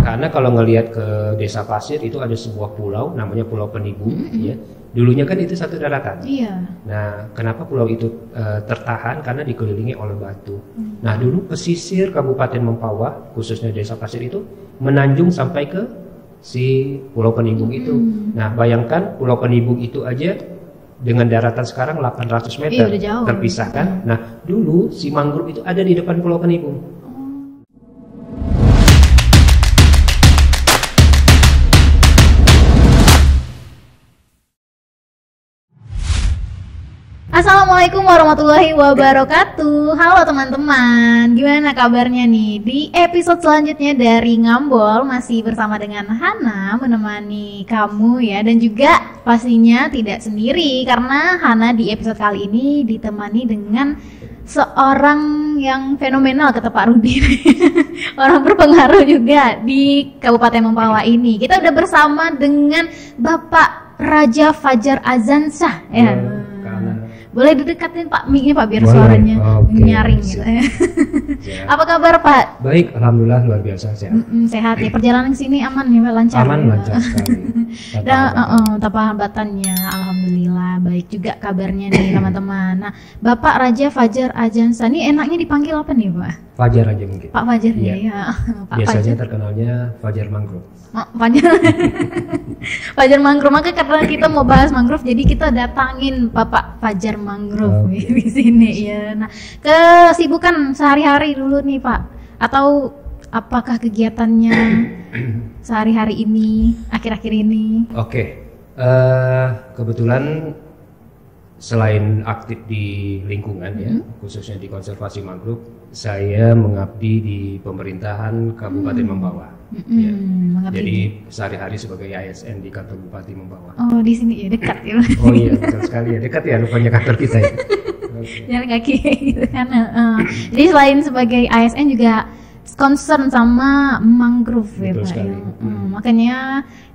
Karena kalau ngelihat ke Desa Pasir itu ada sebuah pulau namanya Pulau Penibung, ya. Dulunya kan itu satu daratan. Iya. Nah, kenapa pulau itu tertahan? Karena dikelilingi oleh batu. Nah, dulu pesisir Kabupaten Mempawah, khususnya Desa Pasir itu menanjung sampai ke si Pulau Penibung itu. Nah, bayangkan Pulau Penibung itu aja dengan daratan sekarang 800 meter Iya, udah jauh. terpisahkan. Nah, dulu si mangrove itu ada di depan Pulau Penibung. Assalamualaikum warahmatullahi wabarakatuh. Halo teman-teman, gimana kabarnya nih? Di episode selanjutnya dari Ngambol masih bersama dengan Hana menemani kamu ya. Dan juga pastinya tidak sendiri karena Hana di episode kali ini ditemani dengan seorang yang fenomenal kata Pak Rudi. Orang berpengaruh juga di Kabupaten Mempawah ini. Kita udah bersama dengan Bapak Raja Fajar Azansyah ya. Boleh didekatin Pak mic-nya Pak biar Boleh. Suaranya Oke, nyaring gitu ya. Apa kabar Pak? Baik, alhamdulillah luar biasa sehat. Sehat ya. Perjalanan ke sini aman ya Pak, lancar. Aman, ya? lancar sekali. Tanpa hambatannya, alhamdulillah baik juga kabarnya nih teman-teman. Nah, Bapak Raja Fajar Azansyah ini enaknya dipanggil apa nih Pak? Fajar aja mungkin. Pak Fajar Iya. ya. Pak Biasanya Fajar. terkenalnya Fajar Mangrove. Fajar. Fajar Mangrove, maka karena kita mau bahas mangrove jadi kita datangin Bapak Fajar Mangrove di sini ya. Nah, kesibukan sehari-hari dulu nih Pak, atau apakah kegiatannya sehari-hari ini, akhir-akhir ini? Oke, kebetulan selain aktif di lingkungan ya, khususnya di konservasi mangrove, saya mengabdi di pemerintahan Kabupaten Mempawah. Ya. Mengabdi. Jadi sehari-hari sebagai ASN di kantor Bupati Mempawah. Oh, di sini ya dekat ya. Oh iya, betul sekali ya, dekat ya rupanya kantor kita ya. Oke. Jalan kaki gitu kan. Jadi selain sebagai ASN juga concern sama mangrove ya Betul Pak sekali. ya. Makanya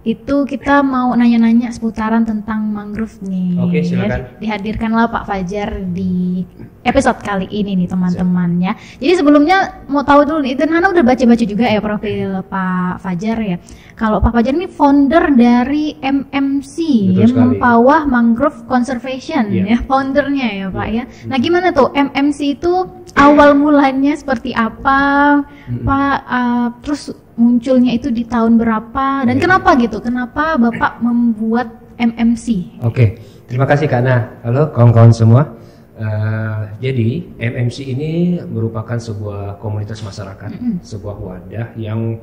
itu kita mau nanya-nanya seputaran tentang mangrove nih. Oke, silakan. Ya, dihadirkanlah Pak Fajar di episode kali ini nih teman-teman ya. Jadi sebelumnya mau tahu dulu nih, dan Hana udah baca-baca juga ya profil Pak Fajar ya. Kalau Pak Fajar ini founder dari MMC Betul ya, sekali. Mempawah Mangrove Conservation Iya. ya, foundernya ya Pak ya. Nah gimana tuh MMC itu awal mulanya seperti apa Pak? Terus munculnya itu di tahun berapa dan kenapa gitu? Kenapa Bapak membuat MMC? Oke, terima kasih Kak Ana. Halo kawan-kawan semua. Jadi MMC ini merupakan sebuah komunitas masyarakat, sebuah wadah yang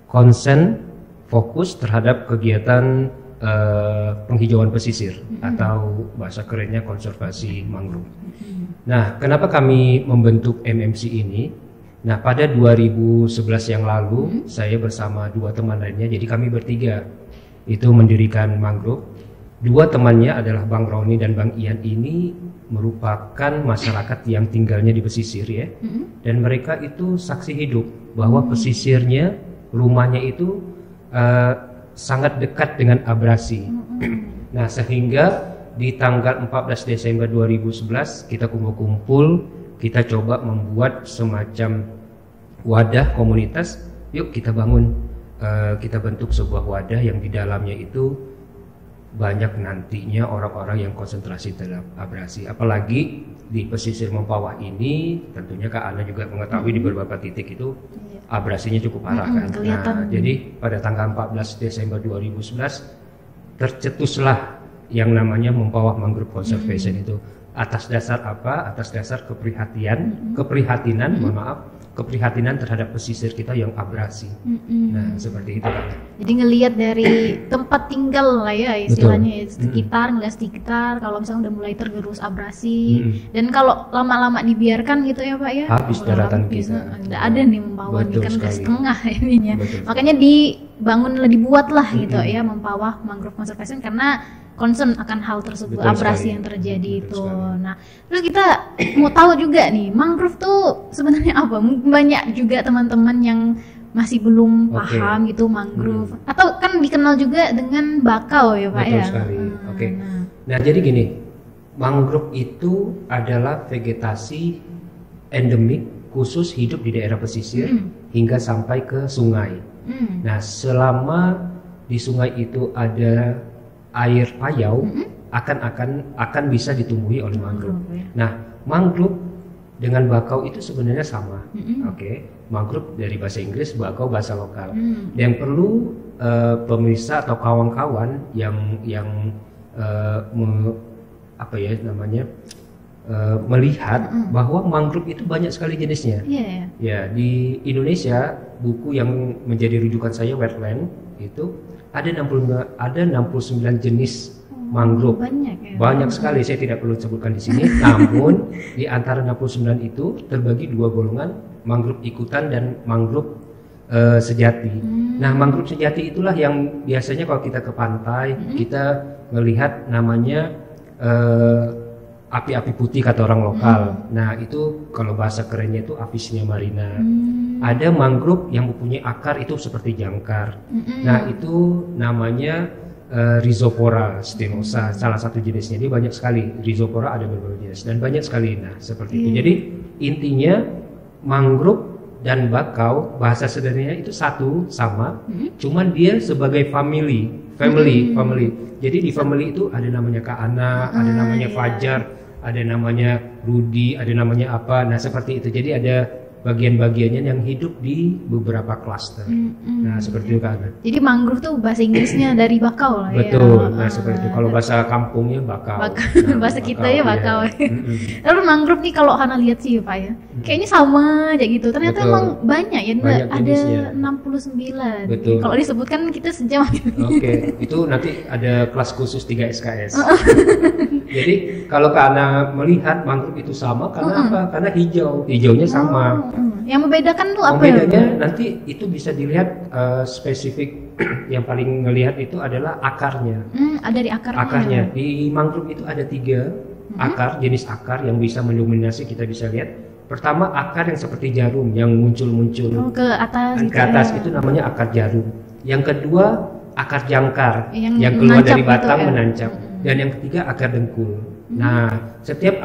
konsen fokus terhadap kegiatan penghijauan pesisir atau bahasa kerennya konservasi mangrove. Nah, kenapa kami membentuk MMC ini? Nah, pada 2011 yang lalu saya bersama dua teman lainnya, jadi kami bertiga itu mendirikan mangrove. Dua temannya adalah Bang Roni dan Bang Ian, ini merupakan masyarakat yang tinggalnya di pesisir ya. Dan mereka itu saksi hidup bahwa pesisirnya, rumahnya itu sangat dekat dengan abrasi. Nah, sehingga di tanggal 14 Desember 2011 kita kumpul-kumpul, kita coba membuat semacam wadah komunitas. Yuk kita bangun, kita bentuk sebuah wadah yang di dalamnya itu banyak nantinya orang-orang yang konsentrasi terhadap abrasi. Apalagi di pesisir Mempawah ini, tentunya Kak Ana juga mengetahui di beberapa titik itu abrasinya cukup parah kan. Nah, jadi pada tanggal 14 Desember 2011 tercetuslah yang namanya Mempawah Mangrove Conservation itu. Atas dasar apa? Atas dasar keprihatinan, mohon maaf, keprihatinan terhadap pesisir kita yang abrasi. Nah, seperti itu kan. Jadi ngelihat dari tempat tinggal lah ya istilahnya, ngelihat sekitar kalau misalnya udah mulai tergerus abrasi dan kalau lama-lama dibiarkan gitu ya Pak ya, Habis daratan kita. nggak ada nih Mempawah nih Betul kan udah sekali. setengah ininya. Betul. Makanya dibuat lah gitu ya Mempawah Mangrove Conservation karena concern akan hal tersebut, Betul abrasi sekali. yang terjadi Betul itu. sekali. Nah, terus kita mau tahu juga nih, mangrove tuh sebenarnya apa? Mungkin banyak juga teman-teman yang masih belum paham gitu mangrove. Atau kan dikenal juga dengan bakau ya Pak Betul ya. sekali. Oke. Nah, jadi gini, mangrove itu adalah vegetasi endemik khusus hidup di daerah pesisir hingga sampai ke sungai. Nah, selama di sungai itu ada air payau, akan bisa ditumbuhi oleh mangrove. Nah, mangrove dengan bakau itu sebenarnya sama. Oke, mangrove dari bahasa Inggris, bakau bahasa lokal. Yang perlu pemirsa atau kawan-kawan yang melihat bahwa mangrove itu banyak sekali jenisnya. Ya, di Indonesia buku yang menjadi rujukan saya, Wetland, itu ada 69 jenis mangrove. Banyak sekali, saya tidak perlu sebutkan di sini. Namun di antara 69 itu terbagi dua golongan, mangrove ikutan dan mangrove sejati. Nah, mangrove sejati itulah yang biasanya kalau kita ke pantai kita melihat namanya api-api putih kata orang lokal. Nah, itu kalau bahasa kerennya itu Avicennia marina. Ada mangrove yang mempunyai akar itu seperti jangkar. Nah, itu namanya Rhizopora stenosa, salah satu jenisnya. Dia banyak sekali. Rhizopora ada beberapa jenis dan banyak sekali. Nah, seperti itu. Jadi intinya mangrove dan bakau bahasa sederhananya itu sama, cuman dia sebagai family. Jadi di family itu ada namanya Kak Ana, ada namanya Fajar, ada namanya Rudi, ada namanya apa. Nah, seperti itu. Jadi ada bagian-bagiannya yang hidup di beberapa klaster. Nah, seperti itu Kak Ana. Jadi mangrove tuh bahasa Inggrisnya dari bakau lah. Betul. Nah, seperti itu. Kalau bahasa kampungnya bakau. Nah, bahasa kita ya bakau. Lalu mangrove nih kalau Hana lihat sih Pak ya, kayaknya sama aja gitu. Ternyata emang banyak ya, ada 69. Betul. Kalau disebutkan kita sejam. Oke, itu nanti ada kelas khusus 3 SKS. Jadi kalau Kak Ana melihat mangrove itu sama karena apa? Karena hijaunya sama. Yang membedakan tuh apa? Pembedanya nanti itu bisa dilihat spesifik. Yang paling ngelihat itu adalah akarnya. Dari akarnya. Akarnya di mangrove itu ada 3 akar, jenis akar yang bisa mendominasi, kita bisa lihat. Pertama, akar yang seperti jarum yang muncul-muncul ke atas. Ke atas itu namanya akar jarum. Yang kedua, akar jangkar yang keluar dari batang menancap. Dan yang ketiga, akar dengkul. Nah, setiap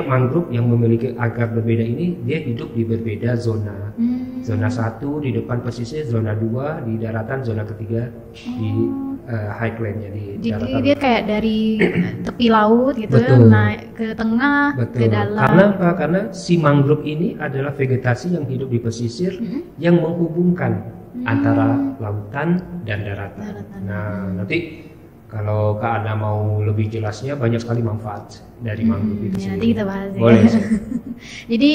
mangrove yang memiliki akar berbeda ini dia hidup di berbeda zona. Zona 1 di depan pesisir, zona 2 di daratan, zona ketiga di highlandnya di daratan. Jadi dia kayak dari tepi laut gitu ya, naik ke tengah, ke dalam. Karena apa? Karena si mangrove ini adalah vegetasi yang hidup di pesisir yang menghubungkan antara lautan dan daratan. Nah, nanti kalau Kak Ana mau lebih jelasnya, banyak sekali manfaat dari mangrove itu sendiri. Nanti kita bahas ya. Boleh. Jadi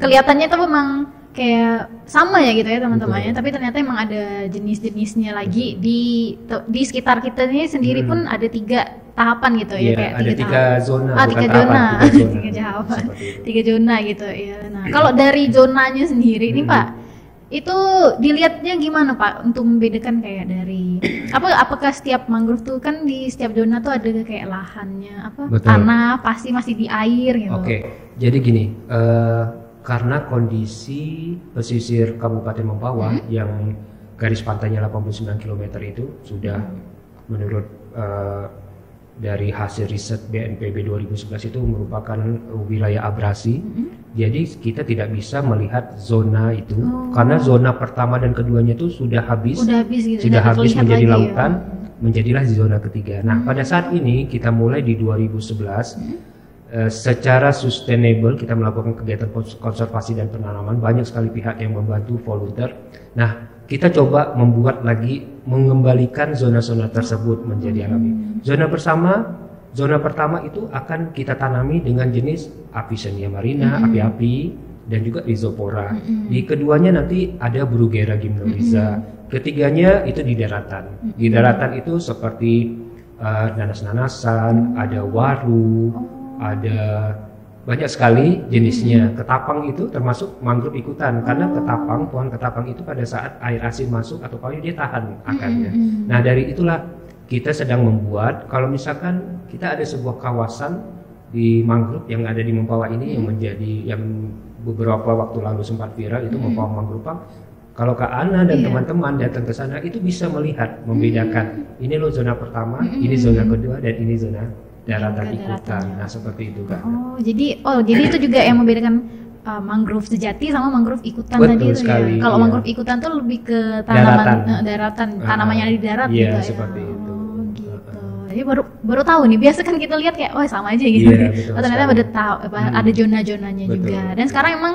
kelihatannya tuh memang kayak sama ya gitu ya teman-temannya, tapi ternyata emang ada jenis-jenisnya lagi di sekitar kita ini sendiri pun ada 3 tahapan gitu ya, kayak ada 3 zona. Tiga zona gitu ya. Nah, kalau dari zonanya sendiri nih Pak, itu dilihatnya gimana Pak untuk membedakan kayak dari apakah setiap mangrove tuh kan di setiap zona tuh ada kayak lahannya tanah pasti masih di air gitu. Oke. Jadi gini, karena kondisi pesisir Kabupaten Mempawah yang garis pantainya 89 km itu sudah menurut dari hasil riset BNPB 2011 itu merupakan wilayah abrasi. Jadi kita tidak bisa melihat zona itu karena zona pertama dan keduanya itu sudah habis menjadi lautan, menjadilah zona ketiga. Nah, pada saat ini kita mulai di 2011 secara sustainable kita melakukan kegiatan konservasi dan penanaman, banyak sekali pihak yang membantu volunteer. Nah, kita coba mengembalikan zona-zona tersebut menjadi alami. Zona pertama itu akan kita tanami dengan jenis Avicennia marina, api-api, dan juga Rhizopora. Di keduanya nanti ada Bruguera gymnorrhiza. Ketiganya itu di daratan. Di daratan itu seperti nanas-nanasan, ada waru, ada banyak sekali jenisnya. Ketapang itu termasuk mangrove ikutan karena pohon ketapang itu pada saat air asin masuk atau payu dia tahan akarnya. Nah, dari itulah kita sedang membuat, kalau misalkan kita ada sebuah kawasan di mangrove yang ada di Mempawah ini yang beberapa waktu lalu sempat viral itu Mempawah Mangrove Park. Kalau Kak Ana dan teman-teman datang ke sana itu bisa melihat, membedakan ini loh zona pertama, ini zona kedua, dan ini zona daratan ikutan. Nah, seperti itu Kak. Jadi itu juga yang membedakan mangrove sejati sama mangrove ikutan Betul tadi itu sekali, ya. Kalau iya. mangrove ikutan tuh lebih ke tanaman daratan, tanamannya ada di darat Iya, gitu ya. seperti itu. Oh, gitu. Jadi baru tahu nih. Biasa kan kita lihat kayak sama aja gitu. Iya, betul Oh, ternyata sekali. ada zona-zonanya Betul. juga. Dan sekarang emang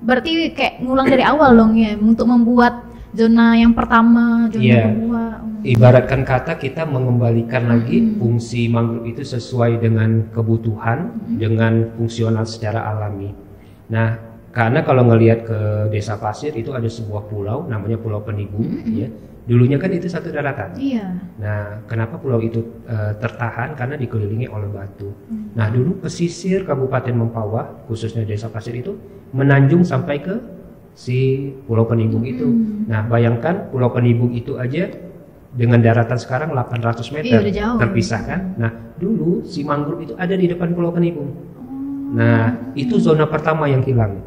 berarti kayak ngulang dari awal dong ya untuk membuat zona yang pertama, zona Iya. kedua. Ibaratkan kata kita mengembalikan lagi fungsi mangrove itu sesuai dengan kebutuhan, dengan fungsional secara alami. Nah, karena kalau ngelihat ke Desa Pasir itu ada sebuah pulau namanya Pulau Penibung, ya. Dulunya kan itu satu daratan. Iya. Nah, kenapa pulau itu tertahan? Karena dikelilingi oleh batu. Nah, dulu pesisir Kabupaten Mempawah, khususnya Desa Pasir itu menanjung sampai ke si Pulau Penibung itu. Nah, bayangkan Pulau Penibung itu aja dengan daratan sekarang 800 meter Iya, udah jauh. terpisah kan. Nah, dulu si mangrove itu ada di depan Pulau Penibung. Nah, itu zona pertama yang hilang.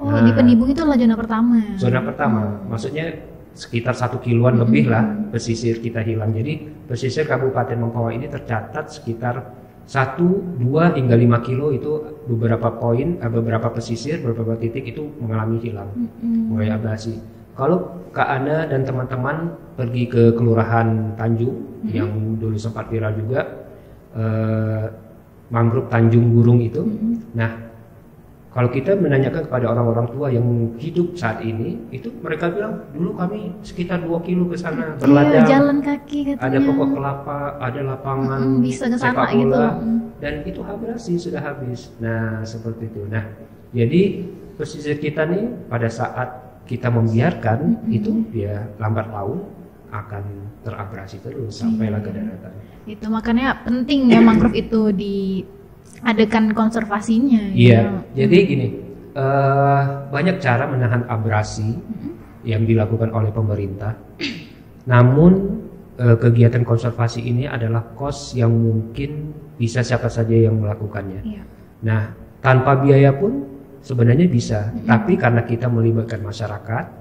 Oh, di Penibung itu adalah zona pertama. Zona pertama, maksudnya sekitar 1 kiloan lebih lah pesisir kita hilang. Jadi pesisir Kabupaten Mempawah ini tercatat sekitar 1, 2 hingga 5 kilo itu beberapa poin, beberapa pesisir, beberapa titik itu mengalami hilang, mulai abrasi. Kalau Kak Ana dan teman-teman pergi ke Kelurahan Tanjung yang dulu sempat viral juga, mangrove Tanjung Burung itu, nah kalau kita menanyakan kepada orang-orang tua yang hidup saat ini, itu mereka bilang dulu kami sekitar 2 kilo ke sana berladang. Iya, jalan kaki katanya. Ada pokok kelapa, ada lapangan bisa ke sana sepak gitu. bola, dan itu abrasi sudah habis. Nah, seperti itu. Nah, jadi pesisir kita nih pada saat kita membiarkan itu ya lambat laun akan terabrasi terus sampailah ke daratan. Itu makanya penting ya mangrove itu diadakan konservasinya. Iya, jadi gini, banyak cara menahan abrasi yang dilakukan oleh pemerintah. Namun kegiatan konservasi ini adalah kos yang mungkin bisa siapa saja yang melakukannya. Iya. Nah, tanpa biaya pun sebenarnya bisa, tapi karena kita melibatkan masyarakat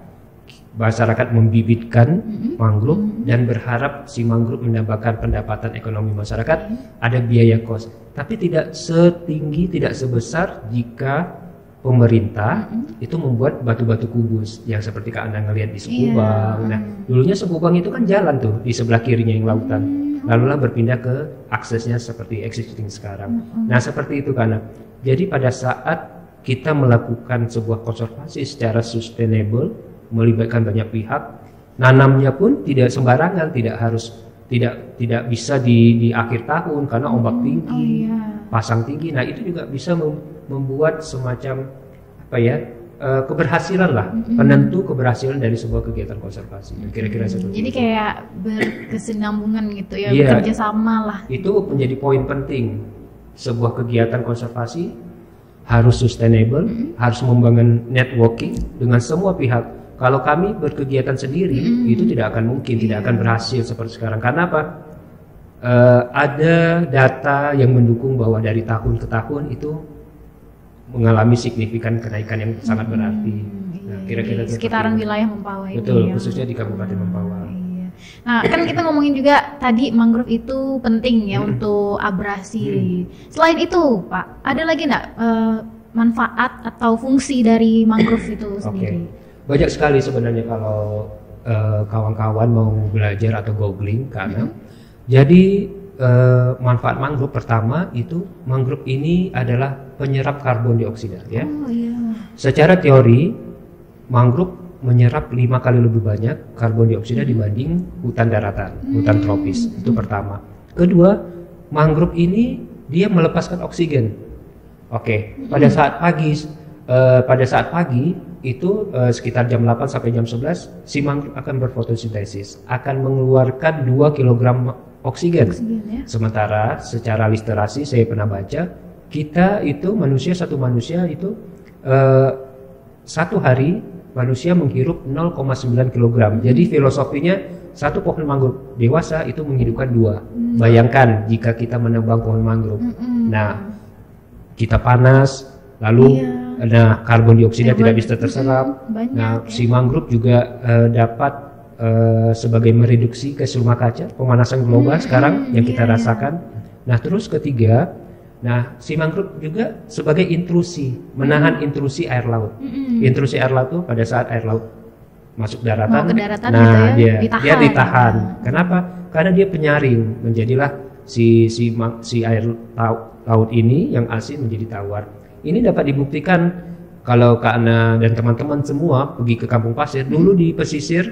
membibitkan mangrove dan berharap si mangrove mendapatkan pendapatan ekonomi masyarakat, ada biaya kos. Tapi tidak setinggi, tidak sebesar jika pemerintah itu membuat batu-batu kubus yang seperti Kak Anda ngelihat di Sekubang. Nah, dulunya Sekubang itu kan jalan tuh di sebelah kirinya yang lautan. Lalulah berpindah ke aksesnya seperti existing sekarang. Nah, seperti itu karena. Jadi pada saat kita melakukan sebuah konservasi secara sustainable, melibatkan banyak pihak, nanamnya pun tidak sembarangan, tidak bisa di akhir tahun karena ombak tinggi, pasang tinggi. Nah, itu juga bisa membuat semacam keberhasilan lah, penentu keberhasilan dari sebuah kegiatan konservasi. Kira-kira seperti Jadi itu. kayak berkesinambungan gitu ya, Iya. bekerja sama lah. Itu menjadi poin penting. Sebuah kegiatan konservasi harus sustainable, harus membangun networking dengan semua pihak. Kalau kami berkegiatan sendiri, itu tidak akan mungkin, tidak akan berhasil seperti sekarang. Karena apa? Ada data yang mendukung bahwa dari tahun ke tahun itu mengalami signifikan kenaikan yang sangat berarti. Nah, kira-kira Di sekitaran wilayah Mempawah ini. betul, ya. khususnya di Kabupaten Mempawah. Iya. Nah, kan kita ngomongin juga tadi mangrove itu penting ya untuk abrasi. Selain itu, Pak, ada lagi nggak manfaat atau fungsi dari mangrove itu sendiri? Banyak sekali sebenarnya kalau kawan-kawan mau belajar atau googling karena jadi manfaat mangrove pertama itu mangrove ini adalah penyerap karbon dioksida ya. Oh iya. Secara teori mangrove menyerap 5 kali lebih banyak karbon dioksida dibanding hutan daratan, hutan tropis. Itu pertama. Kedua, mangrove ini dia melepaskan oksigen. Pada saat pagi itu sekitar jam 8 sampai jam 11 si mangrove akan berfotosintesis, akan mengeluarkan 2 kg oksigen. Ya. Sementara secara literasi saya pernah baca, kita itu satu manusia itu satu hari manusia menghirup 0,9 kg. Jadi filosofinya satu pohon mangrove dewasa itu menghidupkan 2. Bayangkan jika kita menebang pohon mangrove. Nah, kita panas, lalu karbon dioksida tidak bisa terserap. Nah, si mangrove juga dapat sebagai mereduksi gas rumah kaca, pemanasan global sekarang yang kita rasakan. Nah, terus ketiga, Nah, si mangrove juga sebagai intrusi, menahan intrusi air laut. Intrusi air laut tuh pada saat air laut masuk daratan, Mau ke daratan nah gitu ya, dia ditahan. Ya. Kenapa? Karena dia penyaring, menjadilah si air laut ini yang asin menjadi tawar. Ini dapat dibuktikan kalau Kak Ana dan teman-teman semua pergi ke Kampung Pasir. Dulu di pesisir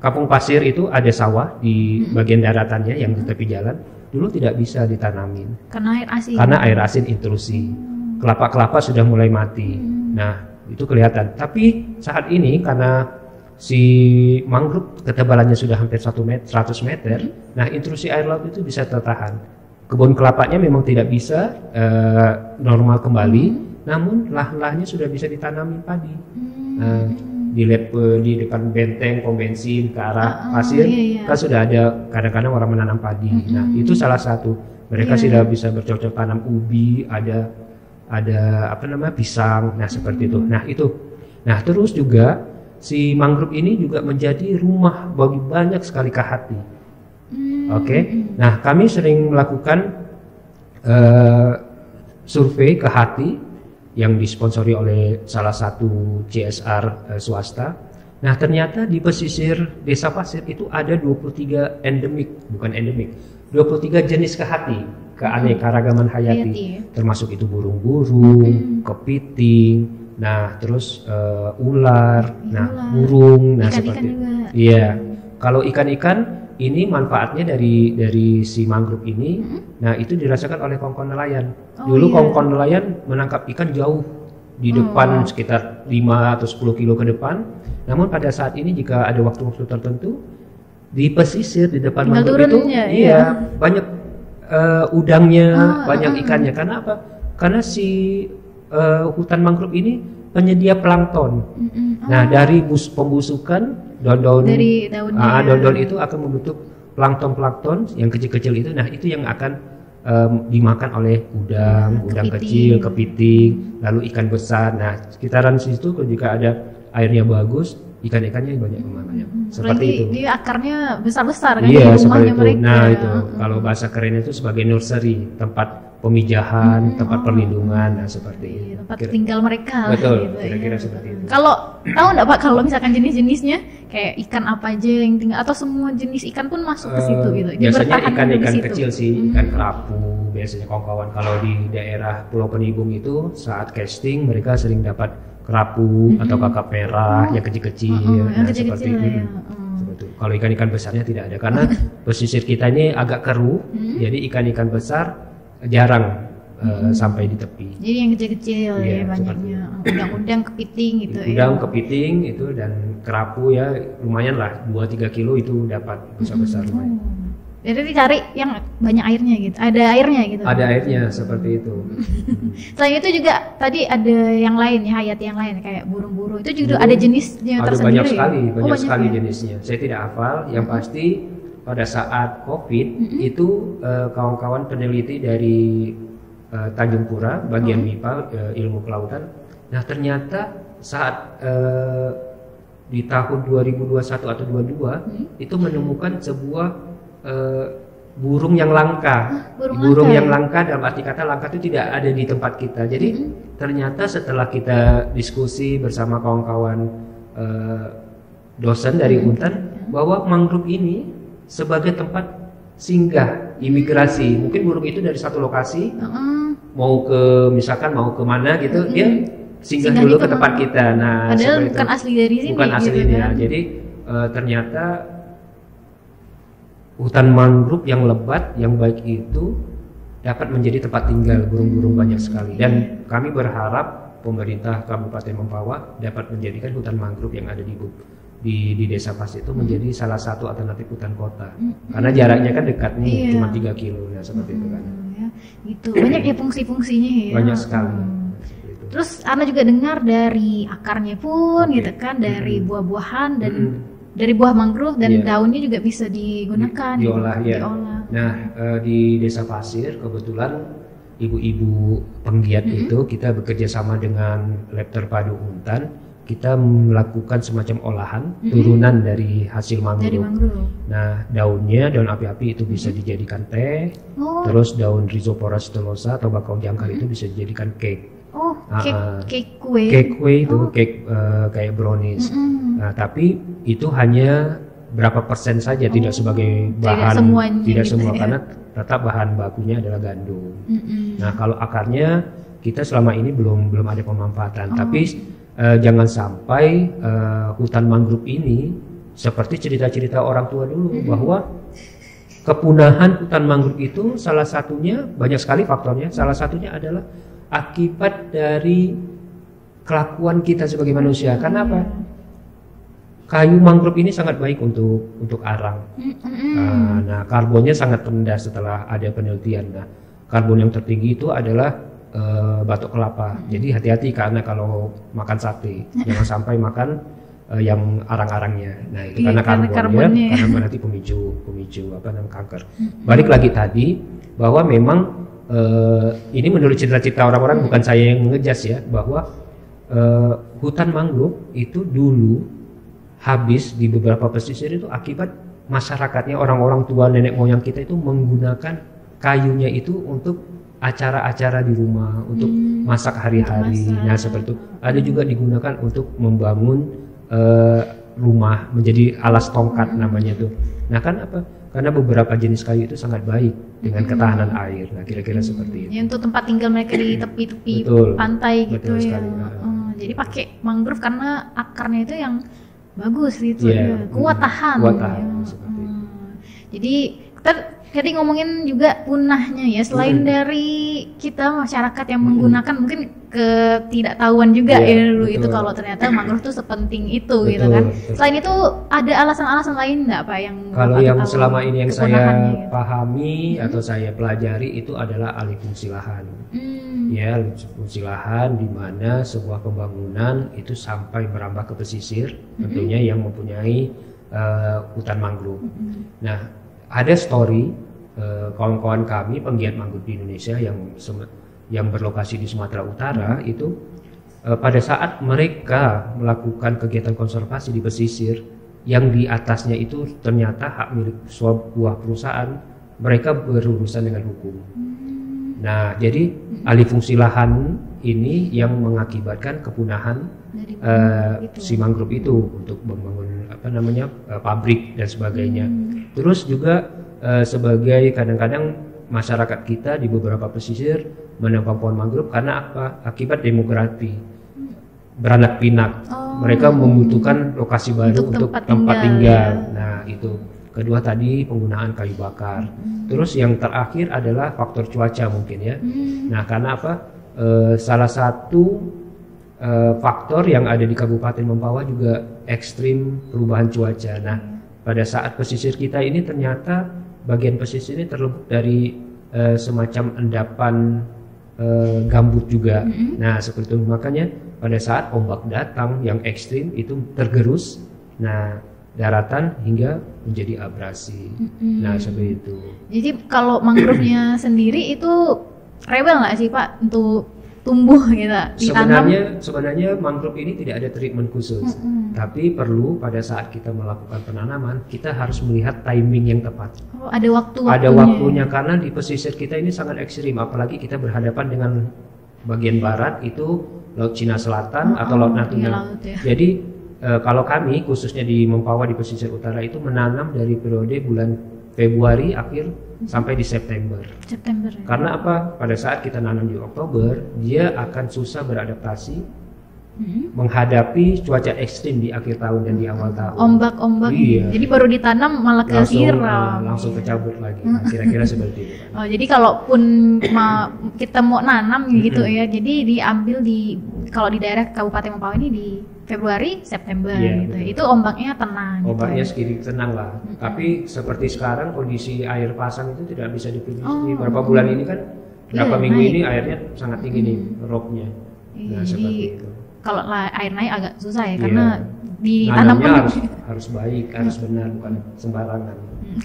Kampung Pasir itu ada sawah di bagian daratannya yang di tepi jalan. Dulu tidak bisa ditanamin karena air asin intrusi. Kelapa-kelapa sudah mulai mati. Nah, itu kelihatan. Tapi saat ini karena si mangrove ketebalannya sudah hampir 100 meter, nah intrusi air laut itu bisa tertahan. Kebun kelapanya memang tidak bisa normal kembali, namun lahan-lahannya sudah bisa ditanami padi. Di depan benteng pom bensin ke arah pasir, kan sudah ada kadang-kadang orang menanam padi. Nah, itu salah satu. Mereka sudah bisa bercocok tanam ubi, ada pisang. Nah, seperti itu. Nah, itu. Nah, terus juga si mangrove ini juga menjadi rumah bagi banyak sekali kahati. Oke. Nah, kami sering melakukan survei kahati yang disponsori oleh salah satu CSR swasta. Nah, ternyata di pesisir Desa Pasir itu ada 23 jenis kahati, keanekaragaman hayati. Termasuk itu burung-burung, kepiting, nah terus ular, burung, nah seperti itu. Iya, kalau ikan-ikan ini manfaatnya dari si mangrove ini, nah itu dirasakan oleh kongkong nelayan. Dulu kongkong nelayan menangkap ikan jauh di depan sekitar 5 atau 10 kilo ke depan. Namun pada saat ini jika ada waktu-waktu tertentu di pesisir di depan mangrove itu, banyak udangnya, banyak ikannya. Karena apa? Karena si hutan mangrove ini penyedia plankton. Nah, dari pembusukan daun itu akan membentuk plankton yang kecil-kecil itu. Nah, itu yang akan dimakan oleh udang kecil, kepiting, lalu ikan besar. Nah, sekitaran situ jika ada airnya bagus, ikan-ikannya banyak kemana-mana. Seperti itu. Dia akarnya besar-besar kan? Iya, seperti itu. Mereka. Nah, itu kalau bahasa keren itu sebagai nursery, tempat pemijahan, tempat perlindungan, nah seperti itu. Tempat tinggal mereka. Betul, kira-kira seperti itu. Kalau tahu nggak Pak, kalau misalkan jenis-jenisnya kayak ikan apa aja yang tinggal atau semua jenis ikan pun masuk ke situ gitu? Biasanya ikan-ikan kecil sih, ikan kerapu, biasanya kawan-kawan. Kalau di daerah Pulau Penibung itu saat casting mereka sering dapat kerapu atau kakap merah yang kecil-kecil, seperti itu. Kalau ikan-ikan besarnya tidak ada karena pesisir kita ini agak keruh, jadi ikan-ikan besar jarang sampai di tepi. Jadi yang kecil-kecil ya banyaknya. Udang-udang, kepiting gitu. Udang, kepiting itu dan kerapu ya lumayan lah 2-3 kilo itu dapat besar-besar lumayan. Jadi dicari yang banyak airnya gitu. Ada airnya gitu. Ada airnya seperti itu. Selain itu juga tadi ada yang lain ya, hayati yang lain kayak burung-burung. Itu juga ada jenisnya tersendiri. Banyak sekali jenisnya. Saya tidak hafal, yang pasti pada saat Covid itu kawan-kawan peneliti dari Tanjung Pura bagian MIPA ilmu kelautan. Nah, ternyata saat di tahun 2021 atau 2022 itu menemukan sebuah burung yang langka. Burung yang langka dalam arti kata langka itu tidak ada di tempat kita. Jadi ternyata setelah kita diskusi bersama kawan-kawan dosen dari Untan bahwa mangrove ini sebagai tempat singgah imigrasi. Mungkin burung itu dari satu lokasi mau ke misalkan mau ke mana gitu, dia singgah dulu ke tempat kita. Nah, padahal bukan asli dari sini. Bukan aslinya. Kan? Jadi ternyata hutan mangrove yang lebat, yang baik itu dapat menjadi tempat tinggal burung-burung banyak sekali. Dan kami berharap pemerintah Kabupaten Mempawah dapat menjadikan hutan mangrove yang ada di Desa Pasir itu menjadi salah satu alternatif hutan kota. Karena jaraknya kan dekat nih, cuma 3 kilo, ya seperti itu kan. Ya, gitu. Banyak ya fungsi-fungsinya ya. Banyak sekali. Terus Ana juga dengar dari akarnya pun gitu kan, dari buah-buahan dan dari buah mangrove dan daunnya juga bisa digunakan diolah. Nah, di Desa Pasir kebetulan ibu-ibu penggiat itu kita bekerja sama dengan Lab Terpadu Untan. kita melakukan semacam olahan turunan dari hasil Dari mangrove. mangrove. Nah, daun api-api itu bisa dijadikan teh, Oh, terus daun Rhizopora stilosa atau bakau jangkar itu bisa dijadikan cake. oh, cake kue. Cake kue itu cake kayak brownies. Nah, tapi itu hanya berapa persen saja, tidak sebagai bahan, semuanya tidak gitu semua ya. karena tetap bahan bakunya adalah gandum. Nah, kalau akarnya kita selama ini belum ada pemanfaatan, tapi jangan sampai hutan mangrove ini seperti cerita-cerita orang tua dulu bahwa kepunahan hutan mangrove itu salah satunya, banyak sekali faktornya, salah satunya adalah akibat dari kelakuan kita sebagai manusia. Karena apa? Kayu mangrove ini sangat baik untuk arang. Nah, karbonnya sangat rendah setelah ada penelitian. Nah, karbon yang tertinggi itu adalah batok kelapa. Jadi hati-hati karena kalau makan sate jangan sampai makan yang arang-arangnya. Nah, itu Iya, karena karena karbonnya. karena nanti pemicu apa namanya kanker. Balik lagi tadi bahwa memang ini menurut cerita-cerita orang-orang, bukan saya yang mengejas ya, bahwa hutan mangrove itu dulu habis di beberapa pesisir itu akibat masyarakatnya, orang-orang tua nenek moyang kita itu menggunakan kayunya itu untuk acara-acara di rumah, untuk masak hari-hari. Nah, seperti itu. Ada juga digunakan untuk membangun rumah, menjadi alas tongkat namanya tuh. Nah, kan apa? Karena beberapa jenis kayu itu sangat baik dengan ketahanan air. Nah, kira-kira seperti itu. Ya, untuk tempat tinggal mereka di tepi-tepi Betul, pantai gitu betul ya. sekali. Jadi pakai mangrove karena akarnya itu yang bagus gitu Iya, ya. Kuat tahan. kuat tahan, ya. seperti itu. Jadi kita tadi ngomongin juga punahnya ya, selain dari kita masyarakat yang menggunakan mungkin ketidaktahuan juga Iya, ya dulu itu betul. kalau ternyata mangrove itu sepenting itu gitu Betul, kan. betul. Selain itu ada alasan-alasan lain nggak Pak yang Kalau Bapak yang ketahui selama ini yang saya kepunahannya gitu? pahami atau saya pelajari itu adalah alih fungsi lahan. Ya, alih fungsi lahan di mana sebuah pembangunan itu sampai merambah ke pesisir, tentunya yang mempunyai hutan mangrove. Nah, ada story kawan-kawan kami penggiat mangrove di Indonesia yang berlokasi di Sumatera Utara itu pada saat mereka melakukan kegiatan konservasi di pesisir yang di atasnya itu ternyata hak milik sebuah perusahaan, mereka berurusan dengan hukum. Nah, jadi alih fungsi lahan ini yang mengakibatkan kepunahan Dari si mangrove itu untuk membangun apa namanya pabrik dan sebagainya. Terus juga sebagai kadang-kadang masyarakat kita di beberapa pesisir menebang pohon mangrove karena apa? Akibat demografi beranak pinak. Mereka membutuhkan lokasi baru untuk tempat tinggal. Nah, itu. Kedua tadi penggunaan kayu bakar. Terus yang terakhir adalah faktor cuaca mungkin ya. Nah, karena apa? Salah satu faktor yang ada di Kabupaten Mempawah juga ekstrim perubahan cuaca. Nah, pada saat pesisir kita ini ternyata bagian pesisir ini terlepas dari semacam endapan gambut juga. Nah, seperti itu, makanya pada saat ombak datang yang ekstrim itu tergerus. Nah, daratan hingga menjadi abrasi. Nah, seperti itu. Jadi kalau mangrove-nya sendiri itu rewel nggak sih Pak untuk tumbuh gitu ditanam? Sebenarnya mangrove ini tidak ada treatment khusus, tapi perlu pada saat kita melakukan penanaman kita harus melihat timing yang tepat. Oh, ada waktunya. Ada waktunya karena di pesisir kita ini sangat ekstrim, apalagi kita berhadapan dengan bagian barat itu Laut Cina Selatan atau Laut Natuna. Iya, laut ya. Jadi kalau kami khususnya di Mempawah di pesisir utara itu menanam dari periode bulan Februari akhir sampai di September. September. Ya. Karena apa? Pada saat kita nanam di Oktober, dia akan susah beradaptasi menghadapi cuaca ekstrim di akhir tahun dan di awal tahun. Ombak-ombak. Iya. Jadi baru ditanam malah kesiram. Langsung kecabut lagi. Nah, kira-kira seperti itu. Oh, jadi kalaupun kita mau nanam gitu ya, jadi diambil kalau di daerah Kabupaten Mempawah ini di Februari, September Iya, gitu. betul. Itu ombaknya tenang. Ombaknya gitu. sedikit tenang lah. Tapi seperti sekarang kondisi air pasang itu tidak bisa diprediksi. Beberapa bulan ini kan, berapa Iya, minggu naik. ini airnya sangat tinggi nih, roobnya. Iya, Nah, jadi seperti itu. kalau air naik agak susah ya, Iya. karena ditanam Nanamnya pun. harus baik, harus benar, bukan sembarangan.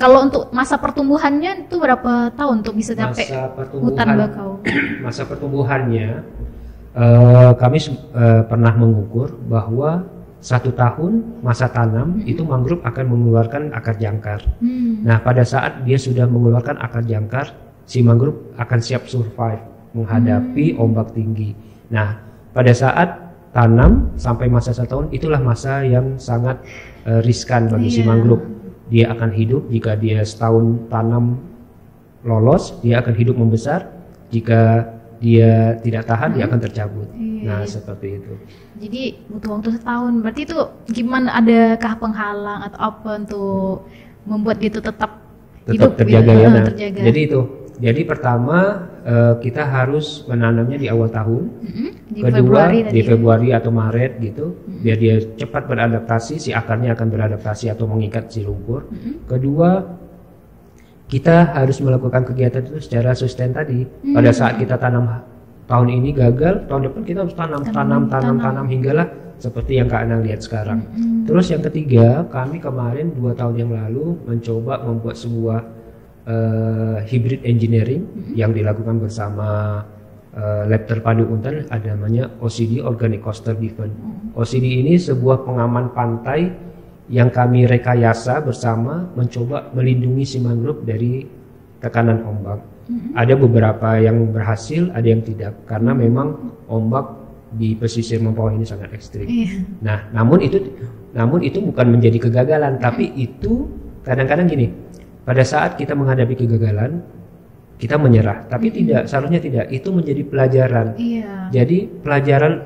Kalau untuk masa pertumbuhannya itu berapa tahun untuk bisa sampai Masa hutan bakau? masa pertumbuhannya Kami pernah mengukur bahwa 1 tahun masa tanam itu mangrove akan mengeluarkan akar jangkar. Nah, pada saat dia sudah mengeluarkan akar jangkar, si mangrove akan siap survive menghadapi ombak tinggi. Nah, pada saat tanam sampai masa 1 tahun itulah masa yang sangat riskan bagi si mangrove. Dia akan hidup jika dia setahun tanam lolos, dia akan hidup membesar. Jika dia tidak tahan, dia akan tercabut. Nah, seperti itu. Jadi butuh waktu 1 tahun. Berarti itu gimana, adakah penghalang atau apa untuk membuat dia itu tetap hidup terjaga gitu? ya. Nah, terjaga. jadi itu. Jadi pertama kita harus menanamnya di awal tahun. Kedua di Februari atau Maret gitu, biar dia cepat beradaptasi, si akarnya akan beradaptasi atau mengikat si lumpur. Kedua, kita harus melakukan kegiatan itu secara sustain tadi. Pada saat kita tanam tahun ini gagal, tahun depan kita harus tanam hinggalah seperti yang Kak Anang lihat sekarang. Terus yang ketiga, kami kemarin 2 tahun yang lalu mencoba membuat sebuah hybrid engineering yang dilakukan bersama lab terpadu Untan, ada namanya OCD, Organic Coastal Defense. OCD ini sebuah pengaman pantai yang kami rekayasa bersama, mencoba melindungi si mangrove dari tekanan ombak. Ada beberapa yang berhasil, ada yang tidak, karena memang ombak di pesisir Mempawah ini sangat ekstrim. Nah, namun itu bukan menjadi kegagalan, tapi itu kadang-kadang gini, pada saat kita menghadapi kegagalan, kita menyerah, tapi tidak, seharusnya tidak. Itu menjadi pelajaran. Jadi pelajaran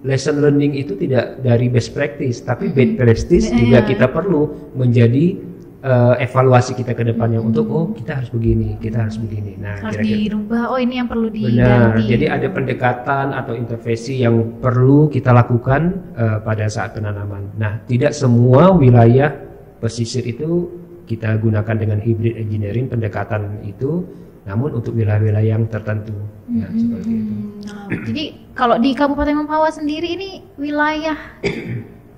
lesson learning itu tidak dari best practice, tapi bad practice juga kita perlu menjadi evaluasi kita ke depannya untuk kita harus begini, kita harus begini. Nah, harus dirubah. ini yang perlu diganti. Benar. Jadi ada pendekatan atau intervensi yang perlu kita lakukan pada saat penanaman. Nah, tidak semua wilayah pesisir itu kita gunakan dengan hybrid engineering pendekatan itu, namun untuk wilayah-wilayah yang tertentu. Nah, seperti itu. Jadi kalau di Kabupaten Mempawah sendiri ini wilayah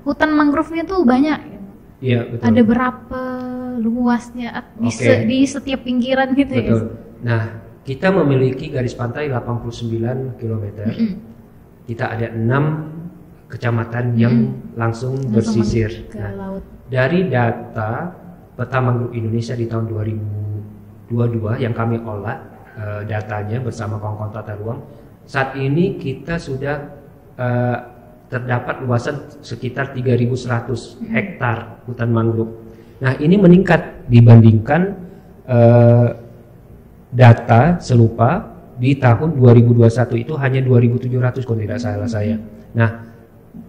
hutan mangrove-nya tuh banyak. Iya, betul. Ada berapa luasnya di setiap pinggiran gitu? Betul. Nah, kita memiliki garis pantai 89 km. Kita ada 6 kecamatan yang langsung bersisir. Ke laut. Dari data Peta Mangrove Indonesia di tahun 2022 yang kami olah datanya bersama kawan-kawan tata ruang, saat ini kita sudah terdapat luasan sekitar 3.100 hektar hutan mangrove. Nah, ini meningkat dibandingkan data serupa di tahun 2021, itu hanya 2.700 kalau tidak salah saya. Nah,